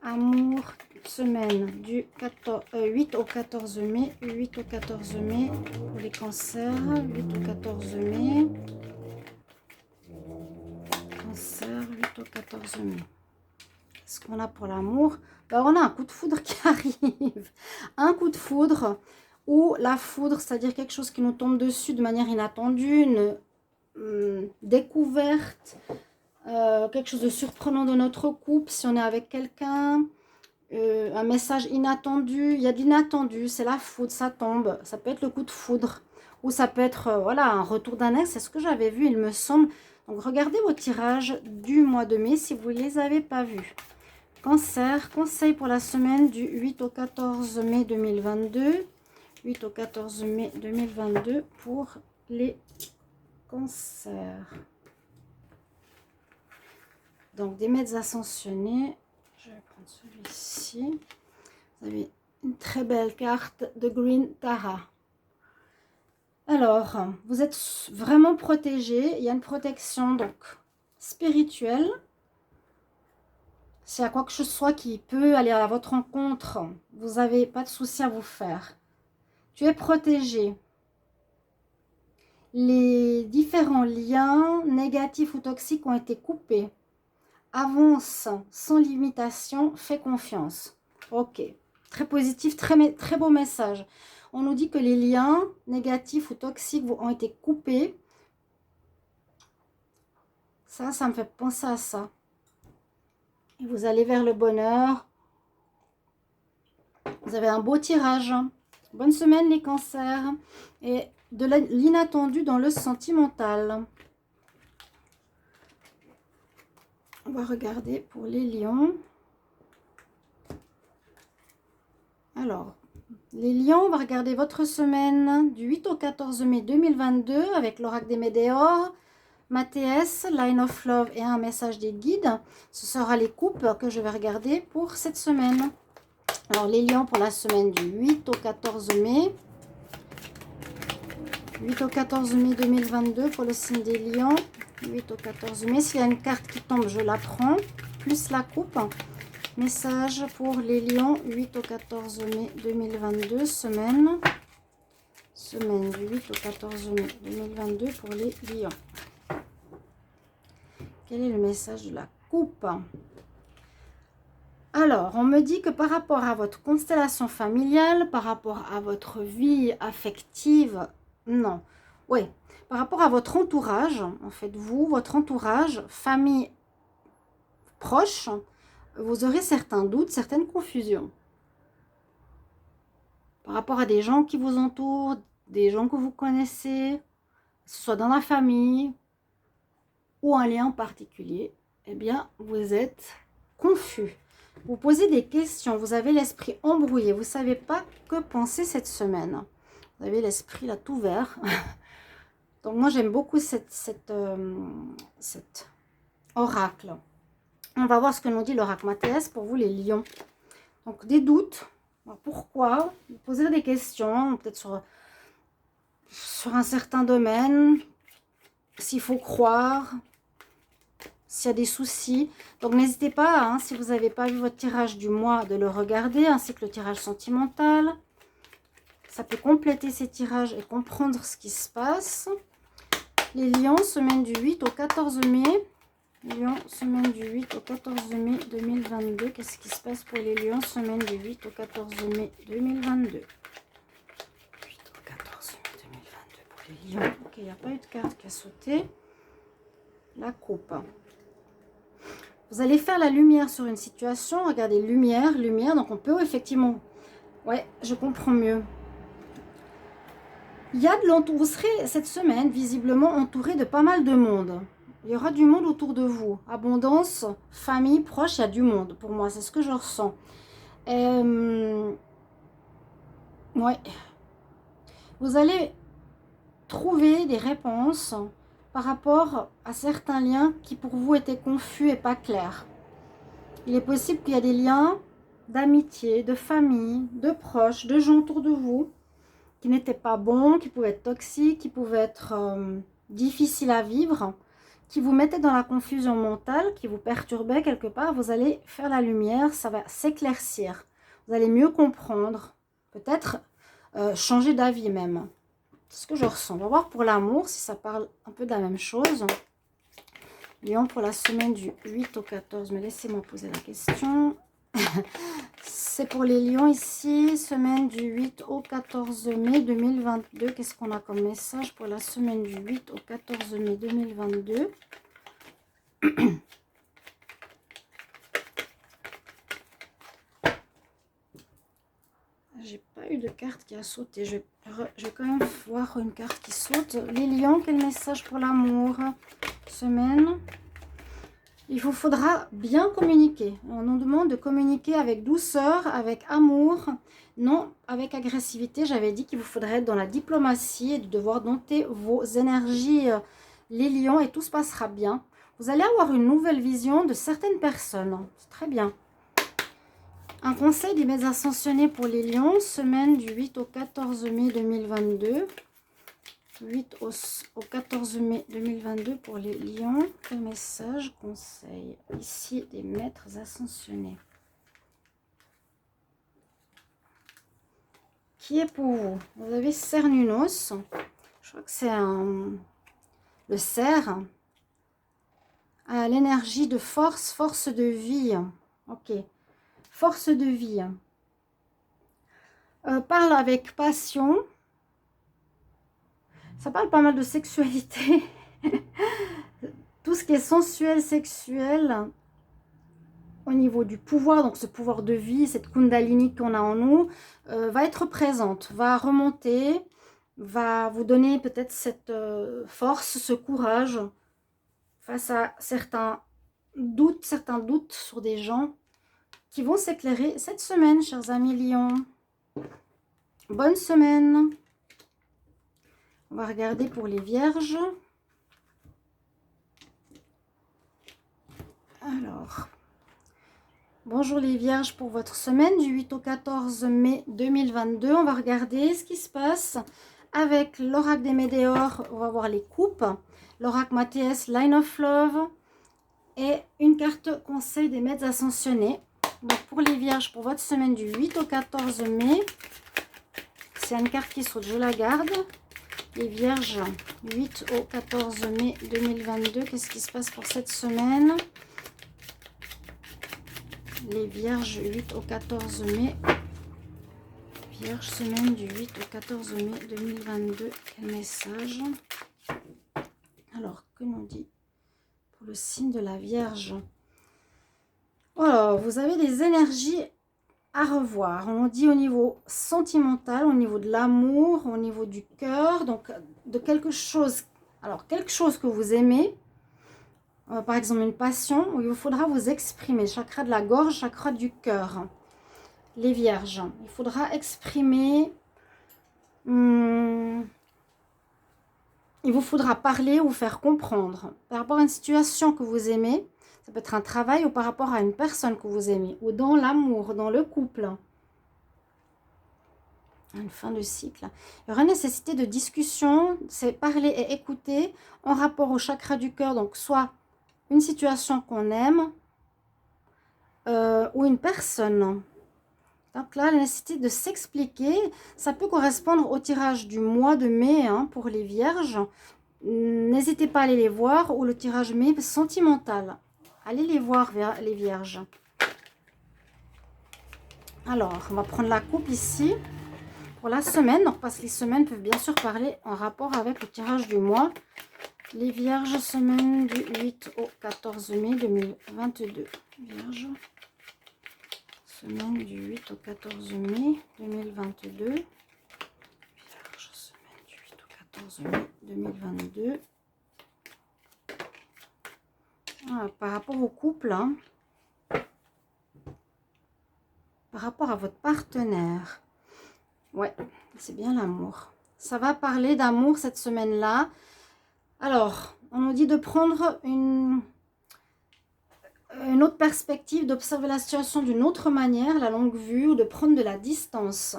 amour, semaine du 8 au 14 mai. 8 au 14 mai pour les cancers. 8 au 14 mai. Cancer, 8 au 14 mai. Qu'est-ce qu'on a pour l'amour? Ben, on a un coup de foudre qui arrive. Un coup de foudre. Ou la foudre, c'est-à-dire quelque chose qui nous tombe dessus de manière inattendue, une découverte, quelque chose de surprenant de notre couple, si on est avec quelqu'un, un message inattendu, il y a de l'inattendu, c'est la foudre, ça tombe, ça peut être le coup de foudre, ou ça peut être voilà, un retour d'un ex, c'est ce que j'avais vu, il me semble. Donc regardez vos tirages du mois de mai si vous ne les avez pas vus. Cancer, conseil pour la semaine du 8 au 14 mai 2022. 8 au 14 mai 2022 pour les cancers. Donc, des maîtres ascensionnés. Je vais prendre celui-ci. Vous avez une très belle carte de Green Tara. Alors, vous êtes vraiment protégé. Il y a une protection donc spirituelle. S'il y a quoi que ce soit qui peut aller à votre rencontre, vous n'avez pas de souci à vous faire. Tu es protégé. Les différents liens négatifs ou toxiques ont été coupés. Avance sans limitation, fais confiance. Ok, très positif, très beau message. On nous dit que les liens négatifs ou toxiques ont été coupés. Ça me fait penser à ça. Et vous allez vers le bonheur. Vous avez un beau tirage. Bonne semaine les cancers. Et de l'inattendu dans le sentimental. On va regarder pour les lions. Alors, les lions, on va regarder votre semaine du 8 au 14 mai 2022 avec l'oracle des Médéors, Mathéès, Line of Love et un message des guides. Ce sera les coupes que je vais regarder pour cette semaine. Alors, les lions pour la semaine du 8 au 14 mai. 8 au 14 mai 2022 pour le signe des lions. 8 au 14 mai. S'il y a une carte qui tombe, je la prends. Plus la coupe. Message pour les lions. 8 au 14 mai 2022. Semaine. Semaine du 8 au 14 mai 2022 pour les lions. Quel est le message de la coupe? Alors, on me dit que par rapport à votre constellation familiale, par rapport à votre vie affective, non. Oui, par rapport à votre entourage, en fait, vous, votre entourage, famille proche, vous aurez certains doutes, certaines confusions. Par rapport à des gens qui vous entourent, des gens que vous connaissez, que ce soit dans la famille ou un lien en particulier, eh bien, vous êtes confus. Vous posez des questions, vous avez l'esprit embrouillé, vous ne savez pas que penser cette semaine. Vous avez l'esprit là tout vert. Donc moi j'aime beaucoup cet oracle. On va voir ce que nous dit l'oracle Mathias pour vous les lions. Donc des doutes. Alors, pourquoi? Vous poserez des questions, peut-être sur un certain domaine, s'il faut croire, s'il y a des soucis. Donc n'hésitez pas, hein, si vous n'avez pas vu votre tirage du mois, de le regarder, ainsi que le tirage sentimental. Ça peut compléter ces tirages et comprendre ce qui se passe. Les lions, semaine du 8 au 14 mai. Lions, semaine du 8 au 14 mai 2022. Qu'est-ce qui se passe pour les lions, semaine du 8 au 14 mai 2022? 8 au 14 mai 2022 pour les lions. Ok, il n'y a pas eu de carte qui a sauté. La coupe. Vous allez faire la lumière sur une situation. Regardez, lumière, lumière. Donc on peut effectivement... Ouais, je comprends mieux. Il y a de l'entour. Vous serez cette semaine visiblement entouré de pas mal de monde. Il y aura du monde autour de vous. Abondance, famille, proche, il y a du monde. Pour moi, c'est ce que je ressens. Ouais. Vous allez trouver des réponses par rapport à certains liens qui pour vous étaient confus et pas clairs. Il est possible qu'il y ait des liens d'amitié, de famille, de proches, de gens autour de vous qui n'étaient pas bons, qui pouvaient être toxiques, qui pouvaient être difficiles à vivre, qui vous mettaient dans la confusion mentale, qui vous perturbaient quelque part. Vous allez faire la lumière, ça va s'éclaircir. Vous allez mieux comprendre, peut-être changer d'avis même. C'est ce que je ressens. On va voir pour l'amour si ça parle un peu de la même chose. Lion pour la semaine du 8 au 14. Mais laissez-moi poser la question. C'est pour les lions ici, semaine du 8 au 14 mai 2022. Qu'est-ce qu'on a comme message pour la semaine du 8 au 14 mai 2022? J'ai pas eu de carte qui a sauté. Je vais quand même voir une carte qui saute. Les lions, quel message pour l'amour? Semaine. Il vous faudra bien communiquer. On nous demande de communiquer avec douceur, avec amour, non avec agressivité. J'avais dit qu'il vous faudrait être dans la diplomatie et de devoir dompter vos énergies, les lions, et tout se passera bien. Vous allez avoir une nouvelle vision de certaines personnes. C'est très bien. Un conseil des maîtres ascensionnés pour les lions, semaine du 8 au 14 mai 2022. 8 au 14 mai 2022 pour les lions. Quel message, conseil ici des maîtres ascensionnés? Qui est pour vous? Vous avez Cernunnos. Je crois que c'est le cerf. À l'énergie de force, force de vie. Ok. Force de vie. Parle avec passion. Ça parle pas mal de sexualité. Tout ce qui est sensuel, sexuel, au niveau du pouvoir, donc ce pouvoir de vie, cette kundalini qu'on a en nous, va être présente, va remonter, va vous donner peut-être cette force, ce courage face à certains doutes sur des gens qui vont s'éclairer cette semaine, chers amis lions. Bonne semaine. On va regarder pour les vierges. Alors, bonjour les vierges pour votre semaine du 8 au 14 mai 2022. On va regarder ce qui se passe avec l'oracle des météores. On va voir les coupes. L'oracle Mathias, Line of Love. Et une carte conseil des maîtres ascensionnés. Donc pour les vierges, pour votre semaine du 8 au 14 mai. C'est une carte qui saute, je la garde. Les vierges, 8 au 14 mai 2022. Qu'est-ce qui se passe pour cette semaine? Les vierges, 8 au 14 mai. Vierge, semaine du 8 au 14 mai 2022. Quel message? Alors, que nous dit pour le signe de la Vierge? Alors, vous avez des énergies à revoir. On dit au niveau sentimental, au niveau de l'amour, au niveau du cœur, donc de quelque chose. Alors, quelque chose que vous aimez, par exemple une passion, où il vous faudra vous exprimer. Chakra de la gorge, chakra du cœur. Les vierges, il faudra exprimer. Il vous faudra parler ou faire comprendre par rapport à une situation que vous aimez. Ça peut être un travail ou par rapport à une personne que vous aimez, ou dans l'amour, dans le couple. Une fin de cycle. Il y aura nécessité de discussion, c'est parler et écouter en rapport au chakra du cœur, donc soit une situation qu'on aime ou une personne. Donc là, la nécessité de s'expliquer, ça peut correspondre au tirage du mois de mai hein, pour les vierges. N'hésitez pas à aller les voir, ou le tirage mai sentimental. Allez les voir, les vierges. Alors, on va prendre la coupe ici pour la semaine, donc, parce que les semaines peuvent bien sûr parler en rapport avec le tirage du mois. Les vierges, semaine du 8 au 14 mai 2022. Vierges. Semaine du 8 au 14 mai 2022. Vierge, semaine du 8 au 14 mai 2022. Ah, par rapport au couple, hein, par rapport à votre partenaire, ouais, c'est bien l'amour. Ça va parler d'amour cette semaine-là. Alors, on nous dit de prendre une autre perspective, d'observer la situation d'une autre manière, la longue vue, ou de prendre de la distance.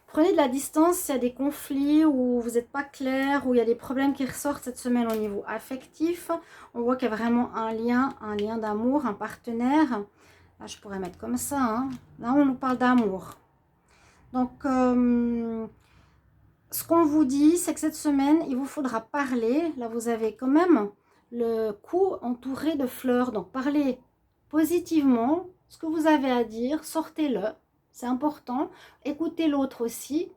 Prenez de la distance s'il y a des conflits où vous n'êtes pas clair, où il y a des problèmes qui ressortent cette semaine au niveau affectif. On voit qu'il y a vraiment un lien d'amour, un partenaire. Là, je pourrais mettre comme ça. Hein. Là, on nous parle d'amour. Donc, ce qu'on vous dit, c'est que cette semaine, il vous faudra parler. Là, vous avez quand même le cou entouré de fleurs. Donc, parlez positivement. Ce que vous avez à dire, sortez-le. C'est important. Écoutez l'autre aussi.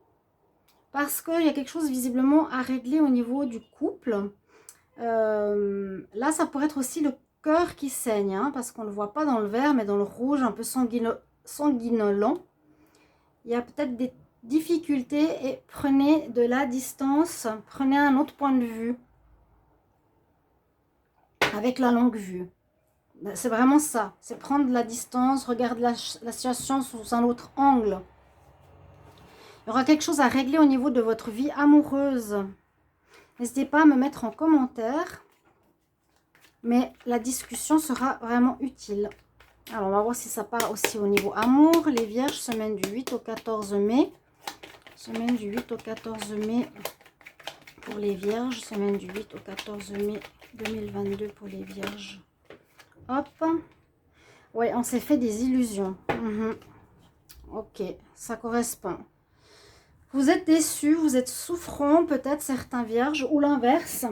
Parce qu'il y a quelque chose visiblement à régler au niveau du couple. Là, ça pourrait être aussi le cœur qui saigne. Hein, parce qu'on ne le voit pas dans le vert, mais dans le rouge, un peu sanguinolent. Il y a peut-être des difficultés et prenez de la distance. Prenez un autre point de vue. Avec la longue vue. C'est vraiment ça. C'est prendre de la distance, regarder la situation sous un autre angle. Il y aura quelque chose à régler au niveau de votre vie amoureuse. N'hésitez pas à me mettre en commentaire. Mais la discussion sera vraiment utile. Alors, on va voir si ça part aussi au niveau amour. Les vierges, semaine du 8 au 14 mai. Semaine du 8 au 14 mai pour les vierges. Semaine du 8 au 14 mai 2022 pour les vierges. Hop. Ouais, on s'est fait des illusions. Ok, ça correspond. Vous êtes déçus, vous êtes souffrants, peut-être certains vierges, ou l'inverse.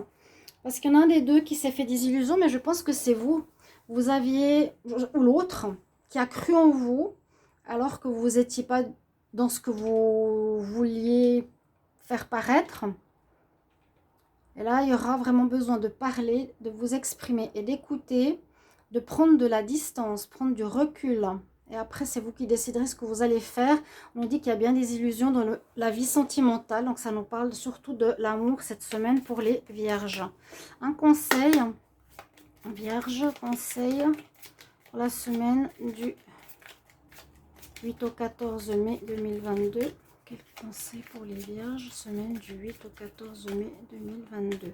Parce qu'il y en a un des deux qui s'est fait des illusions, mais je pense que c'est vous. Vous aviez, ou l'autre, qui a cru en vous, alors que vous n'étiez pas dans ce que vous vouliez faire paraître. Et là, il y aura vraiment besoin de parler, de vous exprimer et d'écouter, de prendre de la distance, prendre du recul. Et après, c'est vous qui déciderez ce que vous allez faire. On dit qu'il y a bien des illusions dans la vie sentimentale. Donc, ça nous parle surtout de l'amour cette semaine pour les vierges. Un conseil, vierge, conseil pour la semaine du 8 au 14 mai 2022. Quel conseil pour les vierges, semaine du 8 au 14 mai 2022.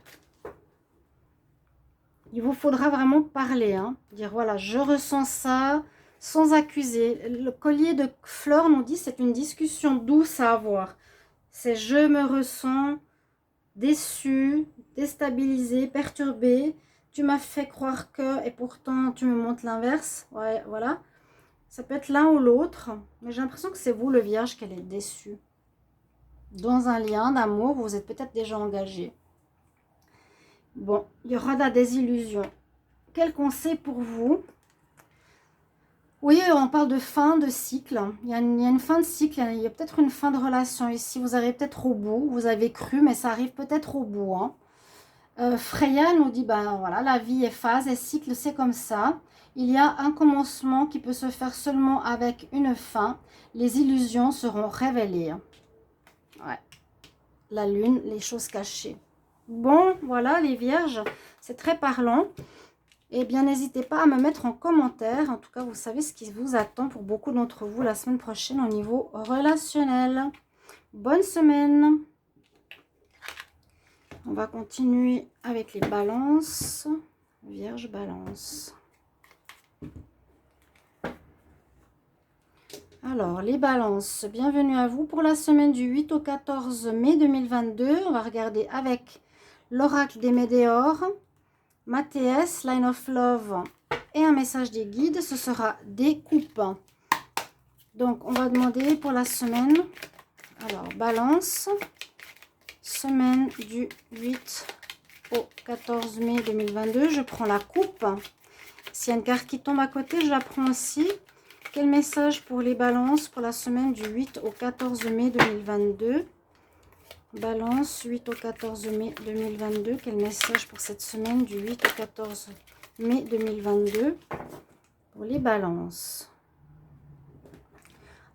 Il vous faudra vraiment parler, hein, dire voilà, je ressens ça, sans accuser. Le collier de fleurs nous dit c'est une discussion douce à avoir. C'est je me ressens déçu, déstabilisé, perturbé. Tu m'as fait croire que et pourtant tu me montres l'inverse. Ouais, voilà. Ça peut être l'un ou l'autre, mais j'ai l'impression que c'est vous, le vierge, qu'elle est déçue. Dans un lien d'amour, vous êtes peut-être déjà engagé. Bon, il y aura de la désillusion. Quel conseil pour vous? Oui, on parle de fin de cycle. Il y a une fin de cycle, il y a peut-être une fin de relation ici. Vous arrivez peut-être au bout, vous avez cru, mais ça arrive peut-être au bout. Hein. Freya nous dit, ben voilà, la vie est phase et cycle, c'est comme ça. Il y a un commencement qui peut se faire seulement avec une fin. Les illusions seront révélées. Ouais. La lune, les choses cachées. Bon, voilà les vierges, c'est très parlant. Eh bien, n'hésitez pas à me mettre en commentaire. En tout cas, vous savez ce qui vous attend pour beaucoup d'entre vous la semaine prochaine au niveau relationnel. Bonne semaine. On va continuer avec les balances. Vierge, balance. Alors, les balances, bienvenue à vous pour la semaine du 8 au 14 mai 2022. On va regarder avec l'oracle des Médéors, Mathéès, Line of Love et un message des guides. Ce sera des coupes. Donc, on va demander pour la semaine. Alors, balance, semaine du 8 au 14 mai 2022. Je prends la coupe. S'il y a une carte qui tombe à côté, je la prends aussi. Quel message pour les balances pour la semaine du 8 au 14 mai 2022? Balance, 8 au 14 mai 2022. Quel message pour cette semaine du 8 au 14 mai 2022 pour les balances?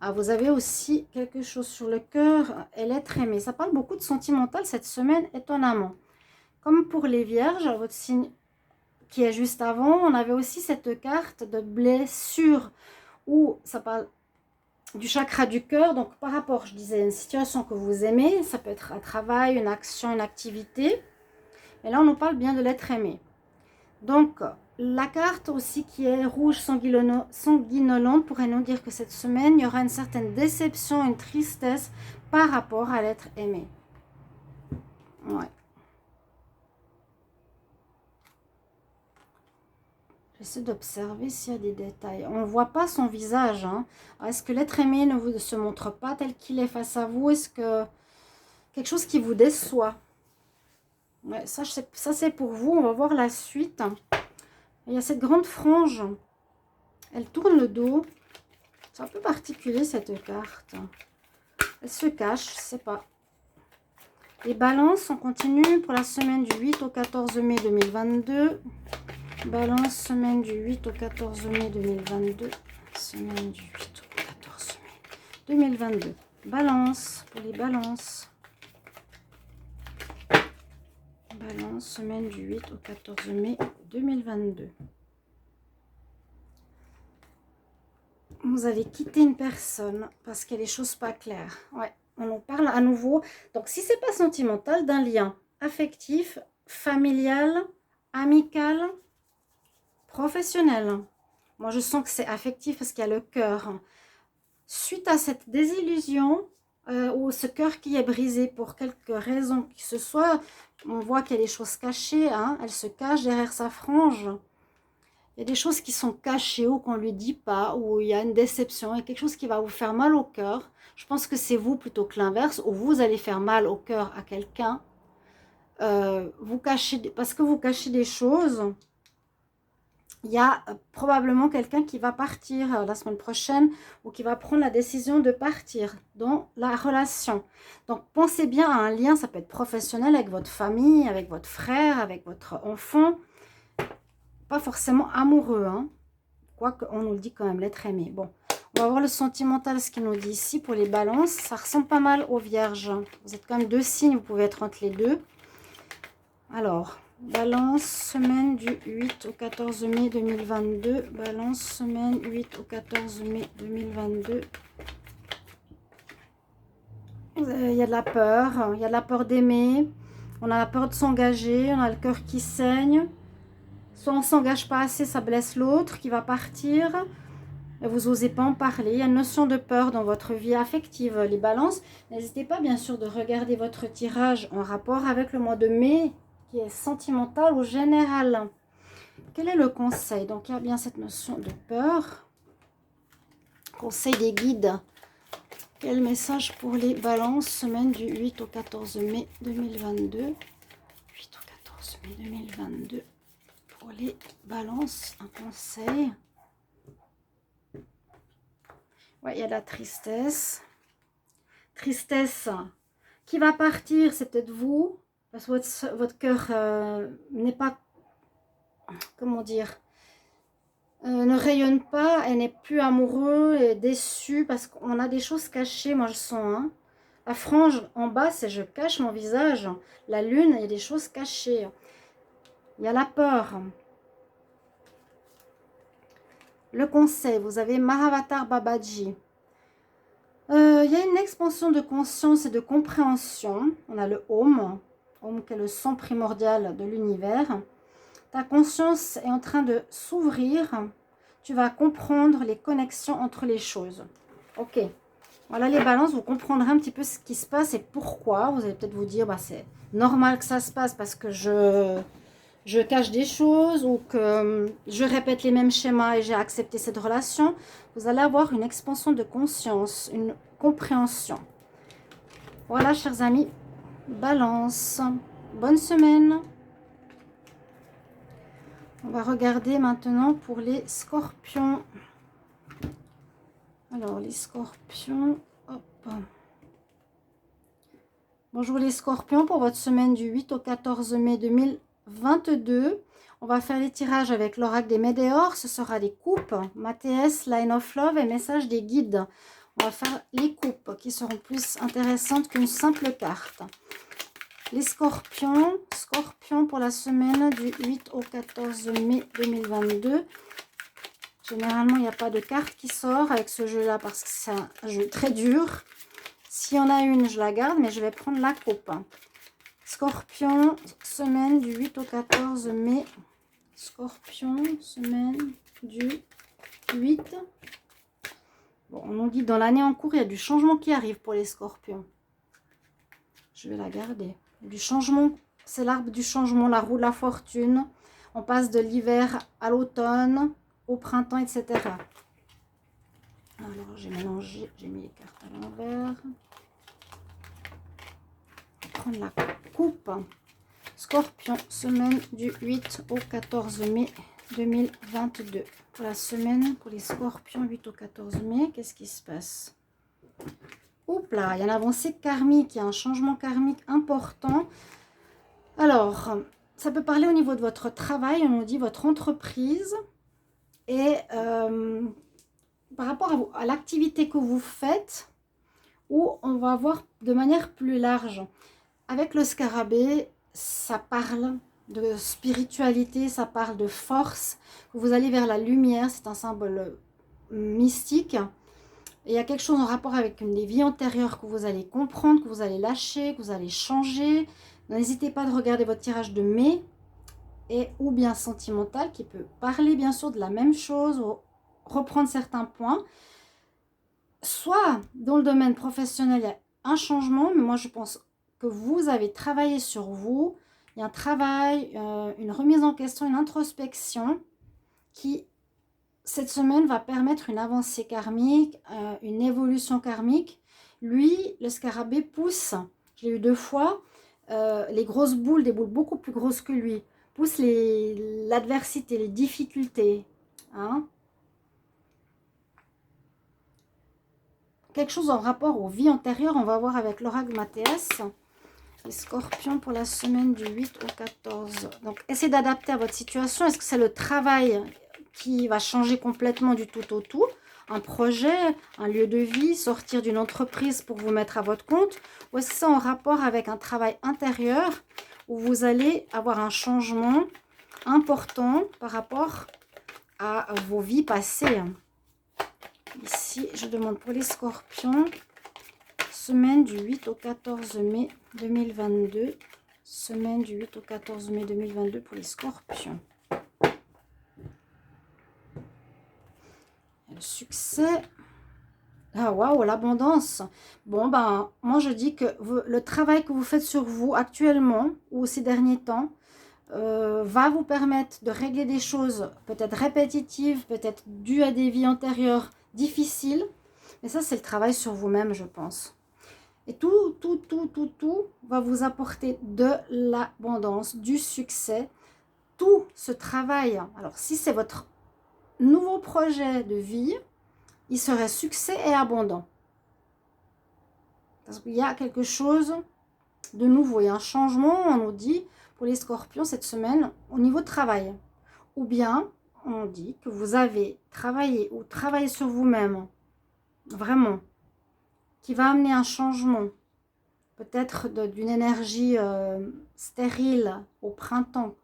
Ah, vous avez aussi quelque chose sur le cœur et l'être aimé. Ça parle beaucoup de sentimental cette semaine, étonnamment. Comme pour les vierges, votre signe qui est juste avant, on avait aussi cette carte de blessure où ça parle du chakra du cœur. Donc par rapport, je disais, à une situation que vous aimez, ça peut être un travail, une action, une activité. Et là, on nous parle bien de l'être aimé. Donc la carte aussi qui est rouge sanguinolente pourrait nous dire que cette semaine, il y aura une certaine déception, une tristesse par rapport à l'être aimé. Ouais. J'essaie d'observer s'il y a des détails. On ne voit pas son visage. Hein. Est-ce que l'être aimé ne vous se montre pas tel qu'il est face à vous? Est-ce que quelque chose qui vous déçoit? Ouais, ça c'est pour vous. On va voir la suite. Il y a cette grande frange. Elle tourne le dos. C'est un peu particulier cette carte. Elle se cache, je ne sais pas. Les balances, on continue pour la semaine du 8 au 14 mai 2022. Balance, semaine du 8 au 14 mai 2022. Semaine du 8 au 14 mai 2022. Balance, pour les balances. Balance, semaine du 8 au 14 mai 2022. Vous allez quitter une personne parce qu'il y a des choses pas claires. Ouais, on en parle à nouveau. Donc, si c'est pas sentimental, d'un lien affectif, familial, amical, professionnel. Moi, je sens que c'est affectif parce qu'il y a le cœur. Suite à cette désillusion ou ce cœur qui est brisé pour quelque raison que ce soit, on voit qu'il y a des choses cachées. Hein, elle se cache derrière sa frange. Il y a des choses qui sont cachées ou qu'on ne lui dit pas, ou il y a une déception, il y a quelque chose qui va vous faire mal au cœur. Je pense que c'est vous plutôt que l'inverse, où vous allez faire mal au cœur à quelqu'un. Vous cachez, parce que vous cachez des choses. Il y a probablement quelqu'un qui va partir la semaine prochaine ou qui va prendre la décision de partir dans la relation. Donc, pensez bien à un lien, ça peut être professionnel avec votre famille, avec votre frère, avec votre enfant. Pas forcément amoureux, hein. Quoique on nous le dit quand même, l'être aimé. Bon, on va voir le sentimental, ce qu'il nous dit ici pour les balances. Ça ressemble pas mal aux vierges. Vous êtes quand même deux signes, vous pouvez être entre les deux. Alors... Balance, semaine du 8 au 14 mai 2022. Balance, semaine 8 au 14 mai 2022. Il y a de la peur. Il y a de la peur d'aimer. On a la peur de s'engager. On a le cœur qui saigne. Soit on ne s'engage pas assez, ça blesse l'autre qui va partir. Et vous n'osez pas en parler. Il y a une notion de peur dans votre vie affective. Les balances, n'hésitez pas bien sûr de regarder votre tirage en rapport avec le mois de mai, qui est sentimental ou général. Quel est le conseil? Donc, il y a bien cette notion de peur. Conseil des guides. Quel message pour les balances, semaine du 8 au 14 mai 2022? 8 au 14 mai 2022. Pour les balances, un conseil. Ouais, il y a de la tristesse. Tristesse qui va partir, c'est peut-être vous. Parce que votre cœur n'est pas, comment dire, ne rayonne pas, elle n'est plus amoureux, et déçu parce qu'on a des choses cachées, moi je sens. Hein. La frange en bas, c'est je cache mon visage. La lune, il y a des choses cachées. Il y a la peur. Le conseil, vous avez Mahavatar Babaji. Il y a une expansion de conscience et de compréhension. On a le Om qui est le son primordial de l'univers. Ta conscience est en train de s'ouvrir. Tu vas comprendre les connexions entre les choses. Ok. Voilà les balances, vous comprendrez un petit peu ce qui se passe et pourquoi. Vous allez peut-être vous dire, bah, c'est normal que ça se passe parce que je cache des choses ou que je répète les mêmes schémas et j'ai accepté cette relation. Vous allez avoir une expansion de conscience, une compréhension. Voilà, chers amis, balance. Bonne semaine. On va regarder maintenant pour les scorpions. Alors, les scorpions, hop. Bonjour les scorpions, pour votre semaine du 8 au 14 mai 2022. On va faire les tirages avec l'oracle des météores. Ce sera des coupes, Mathéès, Line of Love et message des guides. On va faire les coupes qui seront plus intéressantes qu'une simple carte. Les scorpions, pour la semaine du 8 au 14 mai 2022. Généralement, il n'y a pas de carte qui sort avec ce jeu-là parce que c'est un jeu très dur. S'il y en a une, je la garde, mais je vais prendre la coupe. Scorpion, semaine du 8 au 14 mai. Scorpion, semaine du 8. Bon, on nous dit dans l'année en cours, il y a du changement qui arrive pour les scorpions. Je vais la garder. Du changement, c'est l'arbre du changement, la roue de la fortune. On passe de l'hiver à l'automne, au printemps, etc. Alors, j'ai mélangé, j'ai mis les cartes à l'envers. Prendre la coupe. Scorpion, semaine du 8 au 14 mai 2022. Pour la semaine, pour les scorpions, 8 au 14 mai, qu'est-ce qui se passe? Oups là, il y a une avancée karmique, il y a un changement karmique important. Alors, ça peut parler au niveau de votre travail, on nous dit votre entreprise. Et par rapport à l'activité que vous faites, où on va voir de manière plus large. Avec le scarabée, ça parle de spiritualité, ça parle de force. Vous allez vers la lumière, c'est un symbole mystique. Et il y a quelque chose en rapport avec une des vies antérieures que vous allez comprendre, que vous allez lâcher, que vous allez changer. N'hésitez pas de regarder votre tirage de mai et ou bien sentimental qui peut parler bien sûr de la même chose ou reprendre certains points. Soit dans le domaine professionnel, il y a un changement, mais moi je pense que vous avez travaillé sur vous. Il y a un travail, une remise en question, une introspection qui, cette semaine, va permettre une avancée karmique, une évolution karmique. Lui, le scarabée pousse, je l'ai eu 2 fois, les grosses boules, des boules beaucoup plus grosses que lui, pousse l'adversité, les difficultés. Hein. Quelque chose en rapport aux vies antérieures, on va voir avec l'oracle Mathéès. Les scorpions pour la semaine du 8 au 14. Donc, essayez d'adapter à votre situation. Est-ce que c'est le travail qui va changer complètement du tout au tout? Un projet, un lieu de vie, sortir d'une entreprise pour vous mettre à votre compte? Ou est-ce que c'est en rapport avec un travail intérieur où vous allez avoir un changement important par rapport à vos vies passées? Ici, je demande pour les scorpions. Semaine du 8 au 14 mai 2022. Semaine du 8 au 14 mai 2022 pour les scorpions. Le succès. Ah waouh, l'abondance. Bon, ben, moi je dis que le travail que vous faites sur vous actuellement ou ces derniers temps va vous permettre de régler des choses peut-être répétitives, peut-être dues à des vies antérieures difficiles. Mais ça, c'est le travail sur vous-même, je pense. Et tout va vous apporter de l'abondance, du succès. Tout ce travail, alors si c'est votre nouveau projet de vie, il serait succès et abondant. Parce qu'il y a quelque chose de nouveau, il y a un changement, on nous dit, pour les scorpions cette semaine, au niveau de travail. Ou bien, on dit que vous avez travaillé ou travaillé sur vous-même, vraiment, qui va amener un changement. Peut-être d'une énergie stérile au printemps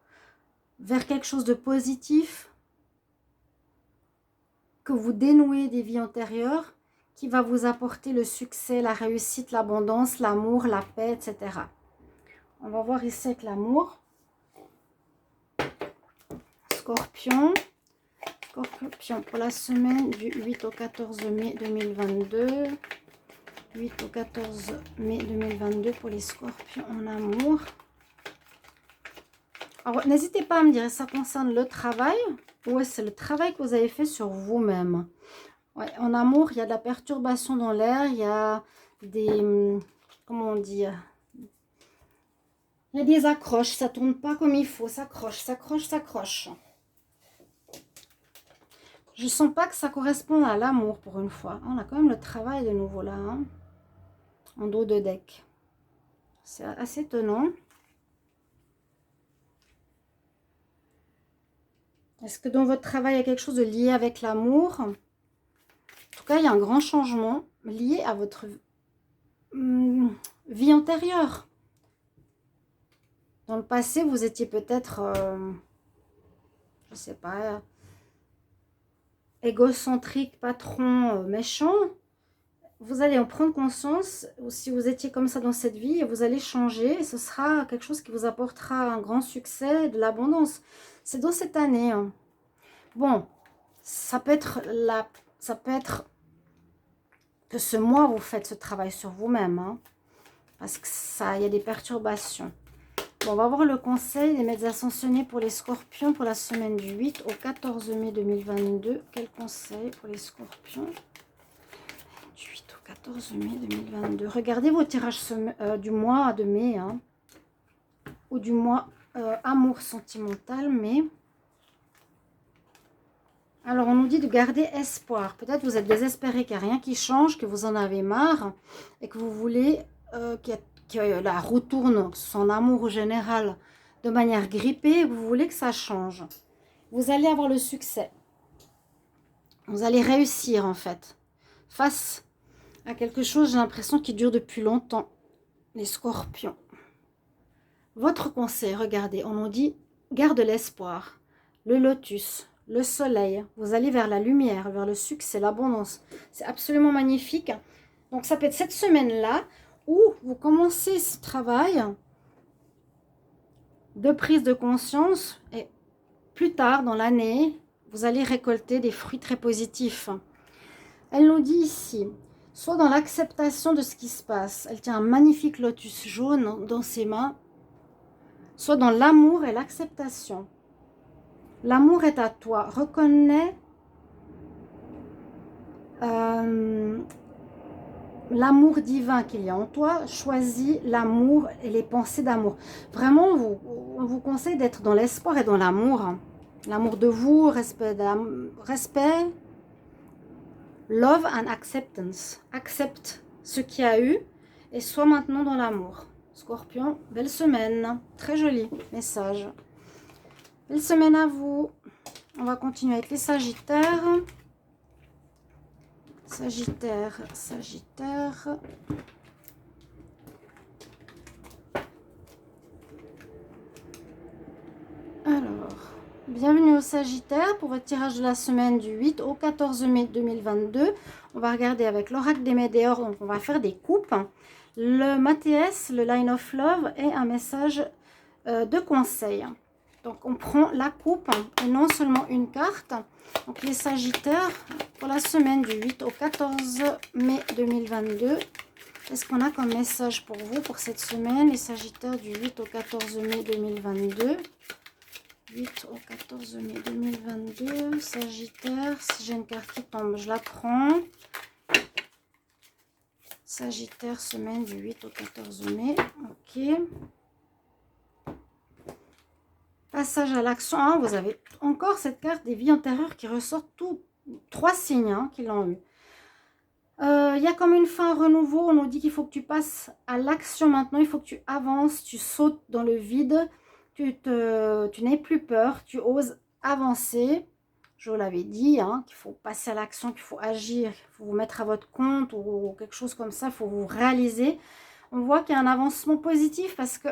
vers quelque chose de positif, que vous dénouez des vies antérieures, qui va vous apporter le succès, la réussite, l'abondance, l'amour, la paix, etc. On va voir ici avec l'amour. Scorpion, Scorpion, pour la semaine du 8 au 14 mai 2022. 8 au 14 mai 2022 pour les scorpions en amour. Alors, n'hésitez pas à me dire, ça concerne le travail ou c'est le travail que vous avez fait sur vous-même. Ouais, en amour, il y a de la perturbation dans l'air, il y a des... Comment on dit? Il y a des accroches, ça tourne pas comme il faut, s'accroche, s'accroche, s'accroche. Je sens pas que ça correspond à l'amour pour une fois. On a quand même le travail de nouveau là, hein, en dos de deck. C'est assez étonnant. Est-ce que dans votre travail, il y a quelque chose de lié avec l'amour? En tout cas, il y a un grand changement lié à votre vie antérieure. Dans le passé, vous étiez peut-être, je sais pas, égocentrique, patron, méchant. Vous allez en prendre conscience, ou si vous étiez comme ça dans cette vie, et vous allez changer, et ce sera quelque chose qui vous apportera un grand succès, de l'abondance. C'est dans cette année. Hein. Bon, ça peut être que ce mois, vous faites ce travail sur vous-même, hein, parce que ça, il y a des perturbations. Bon, on va voir le conseil des maîtres ascensionnés pour les scorpions pour la semaine du 8 au 14 mai 2022. Quel conseil pour les scorpions du 8 au 14 mai 2022? Regardez vos tirages du mois de mai, hein, ou du mois amour sentimental, mais... Alors, on nous dit de garder espoir. Peut-être vous êtes désespéré qu'il n'y a rien qui change, que vous en avez marre et que vous voulez que la roue tourne, son amour général, de manière grippée. Vous voulez que ça change. Vous allez avoir le succès. Vous allez réussir, en fait. Face à quelque chose, j'ai l'impression, qui dure depuis longtemps. Les scorpions. Votre conseil, regardez, on nous dit, garde l'espoir. Le lotus. Le soleil, vous allez vers la lumière, vers le succès, l'abondance. C'est absolument magnifique. Donc, ça peut être cette semaine-là où vous commencez ce travail de prise de conscience et plus tard dans l'année, vous allez récolter des fruits très positifs. Elle nous dit ici, soit dans l'acceptation de ce qui se passe. Elle tient un magnifique lotus jaune dans ses mains. Soit dans l'amour et l'acceptation. L'amour est à toi. Reconnais l'amour divin qu'il y a en toi. Choisis l'amour et les pensées d'amour. Vraiment, on vous conseille d'être dans l'espoir et dans l'amour. L'amour de vous, respect, love and acceptance. Accepte ce qu'il y a eu et sois maintenant dans l'amour. Scorpion, belle semaine. Très joli message. Belle semaine à vous. On va continuer avec les Sagittaires. Sagittaire, Sagittaire. Alors, bienvenue au Sagittaire pour votre tirage de la semaine du 8 au 14 mai 2022. On va regarder avec l'oracle des Médéors, donc on va faire des coupes. Le Mathias, le Line of Love et un message de conseil. Donc, on prend la coupe et non seulement une carte. Donc, les Sagittaires, pour la semaine du 8 au 14 mai 2022. Qu'est-ce qu'on a comme message pour vous pour cette semaine? Les Sagittaires du 8 au 14 mai 2022. 8 au 14 mai 2022. Sagittaire, si j'ai une carte qui tombe, je la prends. Sagittaire, semaine du 8 au 14 mai. Ok. Passage à l'action. Ah, vous avez encore cette carte des vies antérieures qui ressort tous 3 signes hein, qui l'ont eu. Il y a comme une fin, un renouveau. On nous dit qu'il faut que tu passes à l'action maintenant. Il faut que tu avances, tu sautes dans le vide. Tu n'aies plus peur, tu oses avancer. Je vous l'avais dit, hein, qu'il faut passer à l'action, qu'il faut agir, qu'il faut vous mettre à votre compte ou quelque chose comme ça. Il faut vous réaliser. On voit qu'il y a un avancement positif parce que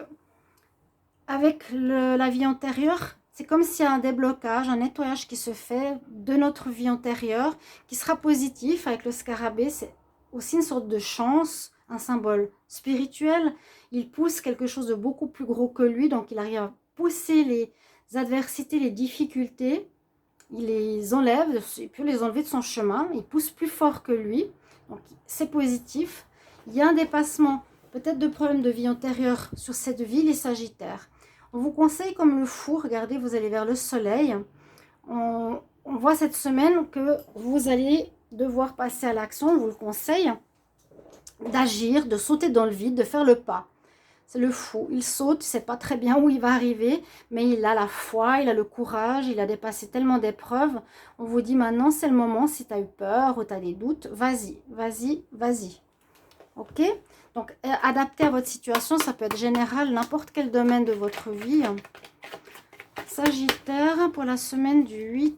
avec la vie antérieure, c'est comme s'il y a un déblocage, un nettoyage qui se fait de notre vie antérieure, qui sera positif avec le scarabée. C'est aussi une sorte de chance, un symbole spirituel. Il pousse quelque chose de beaucoup plus gros que lui, donc il arrive à pousser les adversités, les difficultés il les enlève, il peut les enlever de son chemin, il pousse plus fort que lui, donc c'est positif. Il y a un dépassement, peut-être de problèmes de vie antérieure sur cette vie, les Sagittaires. On vous conseille comme le fou, regardez, vous allez vers le soleil. On voit cette semaine que vous allez devoir passer à l'action, on vous le conseille, d'agir, de sauter dans le vide, de faire le pas. C'est le fou, il saute, il ne sait pas très bien où il va arriver, mais il a la foi, il a le courage, il a dépassé tellement d'épreuves. On vous dit maintenant, c'est le moment, si tu as eu peur ou tu as des doutes, vas-y, vas-y, vas-y. Ok? Donc, adapté à votre situation, ça peut être général, n'importe quel domaine de votre vie. Sagittaire, pour la semaine du 8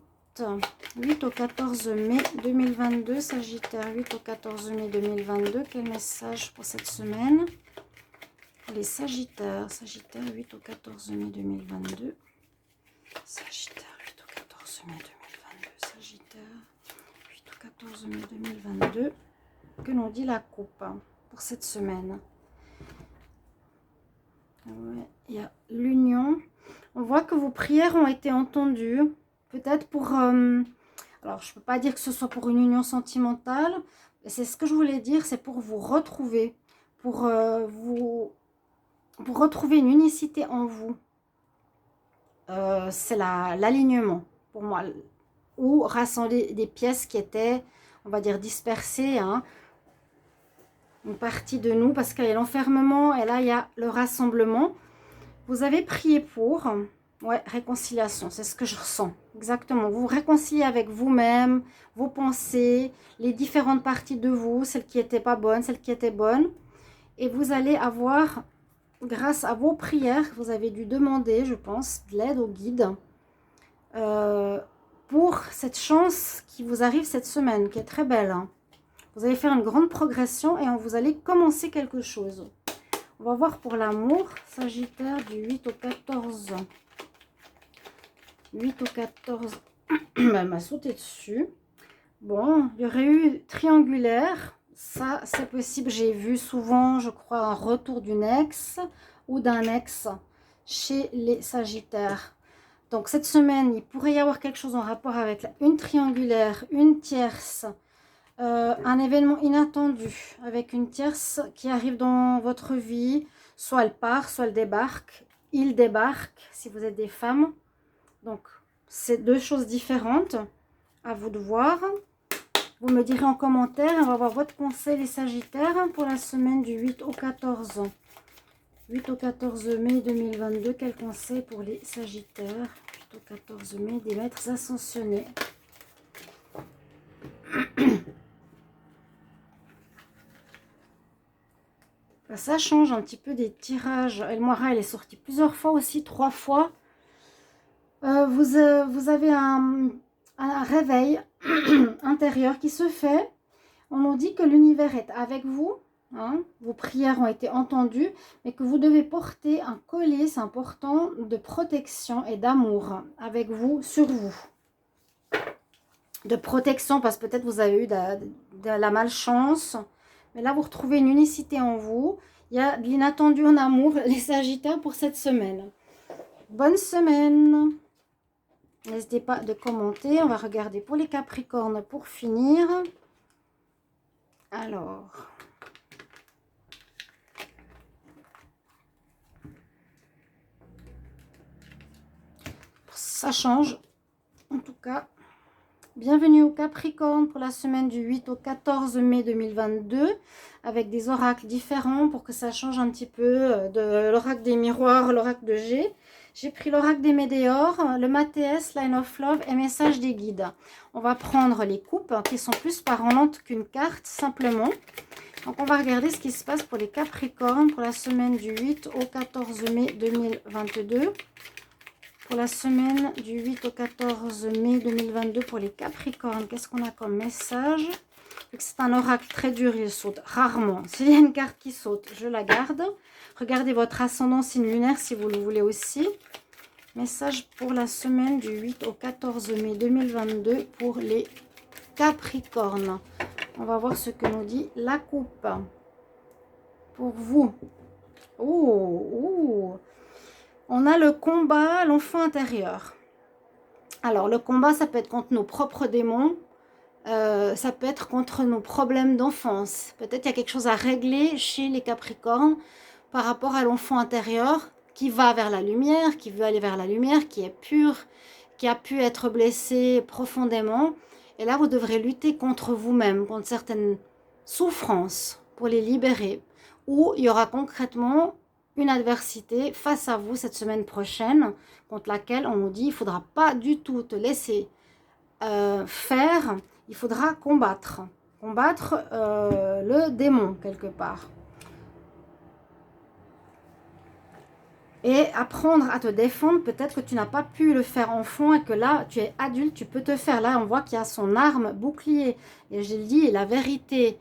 au 14 mai 2022. Sagittaire, 8 au 14 mai 2022. Quel message pour cette semaine? Les Sagittaires, 8 au 14 mai 2022. Sagittaire, 8 au 14 mai 2022. Sagittaire, 8 au 14 mai 2022. Que nous dit la coupe pour cette semaine? Ouais, il y a l'union. On voit que vos prières ont été entendues. Peut-être pour... alors, je ne peux pas dire que ce soit pour une union sentimentale. C'est ce que je voulais dire. C'est pour vous retrouver. Pour retrouver une unicité en vous. C'est l'alignement pour moi. Ou rassembler des pièces qui étaient, on va dire, dispersées. Hein. Une partie de nous, parce qu'il y a l'enfermement et là, il y a le rassemblement. Vous avez prié pour... Ouais, réconciliation, c'est ce que je ressens. Exactement. Vous vous réconciliez avec vous-même, vos pensées, les différentes parties de vous, celles qui n'étaient pas bonnes, celles qui étaient bonnes. Et vous allez avoir... Grâce à vos prières, vous avez dû demander, je pense, de l'aide au guide pour cette chance qui vous arrive cette semaine, qui est très belle. Hein. Vous allez faire une grande progression et vous allez commencer quelque chose. On va voir pour l'amour, Sagittaire du 8 au 14. 8 au 14, elle m'a sauté dessus. Bon, il y aurait eu triangulaire. Ça, c'est possible. J'ai vu souvent, je crois, un retour d'une ex ou d'un ex chez les Sagittaires. Donc, cette semaine, il pourrait y avoir quelque chose en rapport avec une triangulaire, une tierce, un événement inattendu avec une tierce qui arrive dans votre vie. Soit elle part, soit elle débarque. Il débarque, si vous êtes des femmes. Donc, c'est deux choses différentes. À vous de voir. Vous me direz en commentaire, on va voir votre conseil les Sagittaires pour la semaine du 8 au 14. 8 au 14 mai 2022, quel conseil pour les Sagittaires? 8 au 14 mai, des maîtres ascensionnés. Ça change un petit peu des tirages. El Moira, elle est sortie plusieurs fois aussi, 3 fois. Vous avez un réveil intérieur qui se fait. On nous dit que l'univers est avec vous. Hein, vos prières ont été entendues, mais que vous devez porter un collier, c'est important, de protection et d'amour avec vous, sur vous. De protection, parce que peut-être vous avez eu de la malchance, mais là vous retrouvez une unicité en vous. Il y a de l'inattendu en amour, les Sagittaires, pour cette semaine. Bonne semaine! N'hésitez pas de commenter. On va regarder pour les Capricornes pour finir. Alors... ça change, en tout cas. Bienvenue au Capricorne pour la semaine du 8 au 14 mai 2022, avec des oracles différents pour que ça change un petit peu de l'oracle des miroirs, l'oracle de G. J'ai pris l'oracle des météores, le Mathéès, Line of Love et message des guides. On va prendre les coupes qui sont plus parlantes qu'une carte, simplement. Donc, on va regarder ce qui se passe pour les Capricornes pour la semaine du 8 au 14 mai 2022. Pour la semaine du 8 au 14 mai 2022 pour les Capricornes, qu'est-ce qu'on a comme message? C'est un oracle très dur, il saute rarement. S'il y a une carte qui saute, je la garde. Regardez votre ascendant signe lunaire si vous le voulez aussi. Message pour la semaine du 8 au 14 mai 2022 pour les Capricornes. On va voir ce que nous dit la coupe. Pour vous. Oh, oh. On a le combat, l'enfant intérieur. Alors, le combat, ça peut être contre nos propres démons. Ça peut être contre nos problèmes d'enfance. Peut-être il y a quelque chose à régler chez les Capricornes par rapport à l'enfant intérieur qui va vers la lumière, qui veut aller vers la lumière, qui est pur, qui a pu être blessé profondément. Et là, vous devrez lutter contre vous-même, contre certaines souffrances pour les libérer. Ou il y aura concrètement une adversité face à vous cette semaine prochaine, contre laquelle on nous dit il ne faudra pas du tout te laisser faire, il faudra combattre. Combattre le démon quelque part. Et apprendre à te défendre, peut-être que tu n'as pas pu le faire enfant et que là, tu es adulte, tu peux te faire. Là, on voit qu'il y a son arme bouclier. Et je dis, la vérité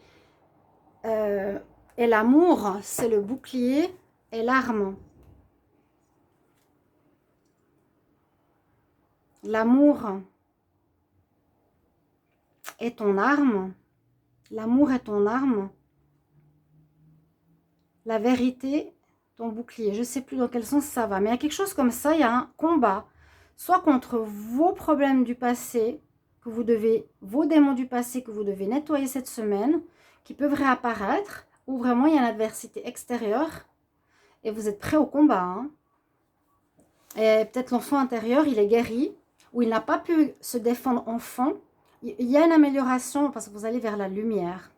et l'amour, c'est le bouclier et l'arme. L'amour est ton arme. L'amour est ton arme. La vérité, ton bouclier. Je ne sais plus dans quel sens ça va. Mais il y a quelque chose comme ça. Il y a un combat. Soit contre vos problèmes du passé, vos démons du passé que vous devez nettoyer cette semaine, qui peuvent réapparaître, ou vraiment il y a une adversité extérieure et vous êtes prêt au combat. Hein. Et peut-être l'enfant intérieur, il est guéri, ou il n'a pas pu se défendre enfant. Il y a une amélioration parce que vous allez vers la lumière.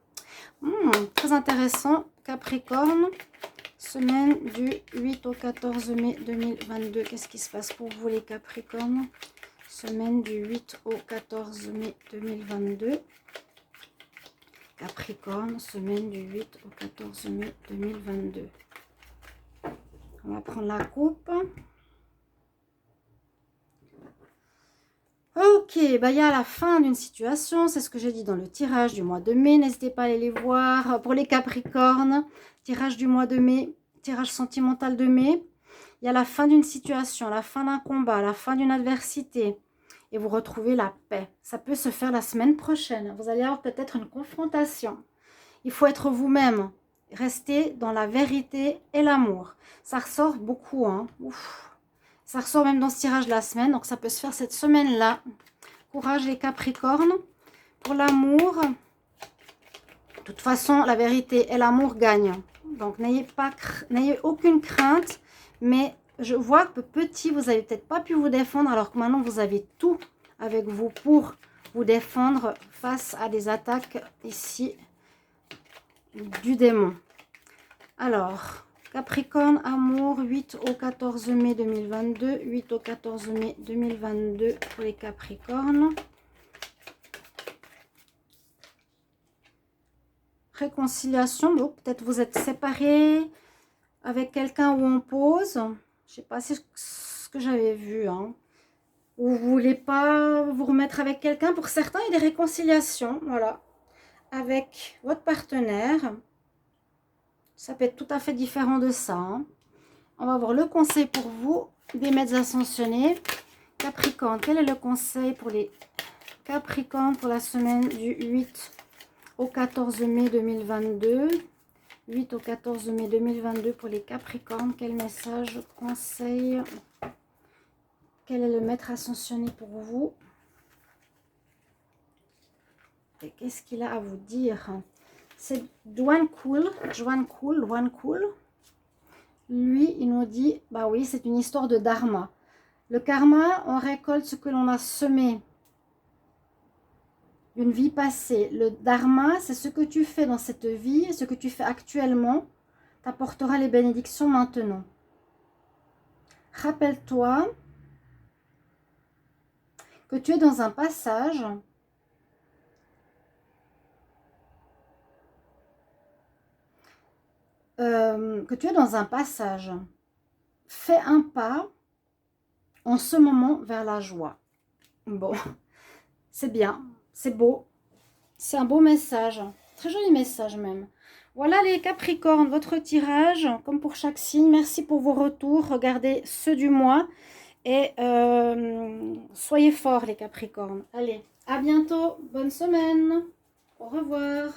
Très intéressant. Capricorne, semaine du 8 au 14 mai 2022. Qu'est-ce qui se passe pour vous les Capricornes? Semaine du 8 au 14 mai 2022. Capricorne, semaine du 8 au 14 mai 2022. On va prendre la coupe. Ok, bah il y a la fin d'une situation, c'est ce que j'ai dit dans le tirage du mois de mai. N'hésitez pas à aller les voir. Pour les Capricornes, tirage du mois de mai, tirage sentimental de mai. Il y a la fin d'une situation, la fin d'un combat, la fin d'une adversité. Et vous retrouvez la paix. Ça peut se faire la semaine prochaine. Vous allez avoir peut-être une confrontation. Il faut être vous-même. Rester dans la vérité et l'amour. Ça ressort beaucoup. Hein. Ouf. Ça ressort même dans ce tirage de la semaine. Donc ça peut se faire cette semaine-là. Courage les Capricornes. Pour l'amour, de toute façon, la vérité et l'amour gagnent. Donc n'ayez aucune crainte. Mais je vois que petit, vous n'avez peut-être pas pu vous défendre. Alors que maintenant, vous avez tout avec vous pour vous défendre face à des attaques ici du démon. Alors, Capricorne, amour, 8 au 14 mai 2022. 8 au 14 mai 2022 pour les Capricornes. Réconciliation, bon, peut-être vous êtes séparés avec quelqu'un où on pose. Je ne sais pas si c'est ce que j'avais vu. Hein. Ou vous ne voulez pas vous remettre avec quelqu'un. Pour certains, il y a des réconciliations, voilà, avec votre partenaire. Ça peut être tout à fait différent de ça. Hein. On va voir le conseil pour vous, des maîtres ascensionnés. Capricorne, quel est le conseil pour les Capricornes pour la semaine du 8 au 14 mai 2022 ? 8 au 14 mai 2022 pour les Capricornes. Quel message, conseil? Quel est le maître ascensionné pour vous? Et qu'est-ce qu'il a à vous dire? C'est Juan Cool. Lui, il nous dit, bah oui, c'est une histoire de dharma. Le karma, on récolte ce que l'on a semé d'une vie passée. Le dharma, c'est ce que tu fais dans cette vie, ce que tu fais actuellement, t'apportera les bénédictions maintenant. Rappelle-toi que tu es dans un passage Fais un pas en ce moment vers la joie. Bon, c'est bien, c'est beau, c'est un beau message, très joli message même. Voilà les Capricornes, votre tirage, comme pour chaque signe. Merci pour vos retours, regardez ceux du mois et soyez forts les Capricornes. Allez, à bientôt, bonne semaine, au revoir.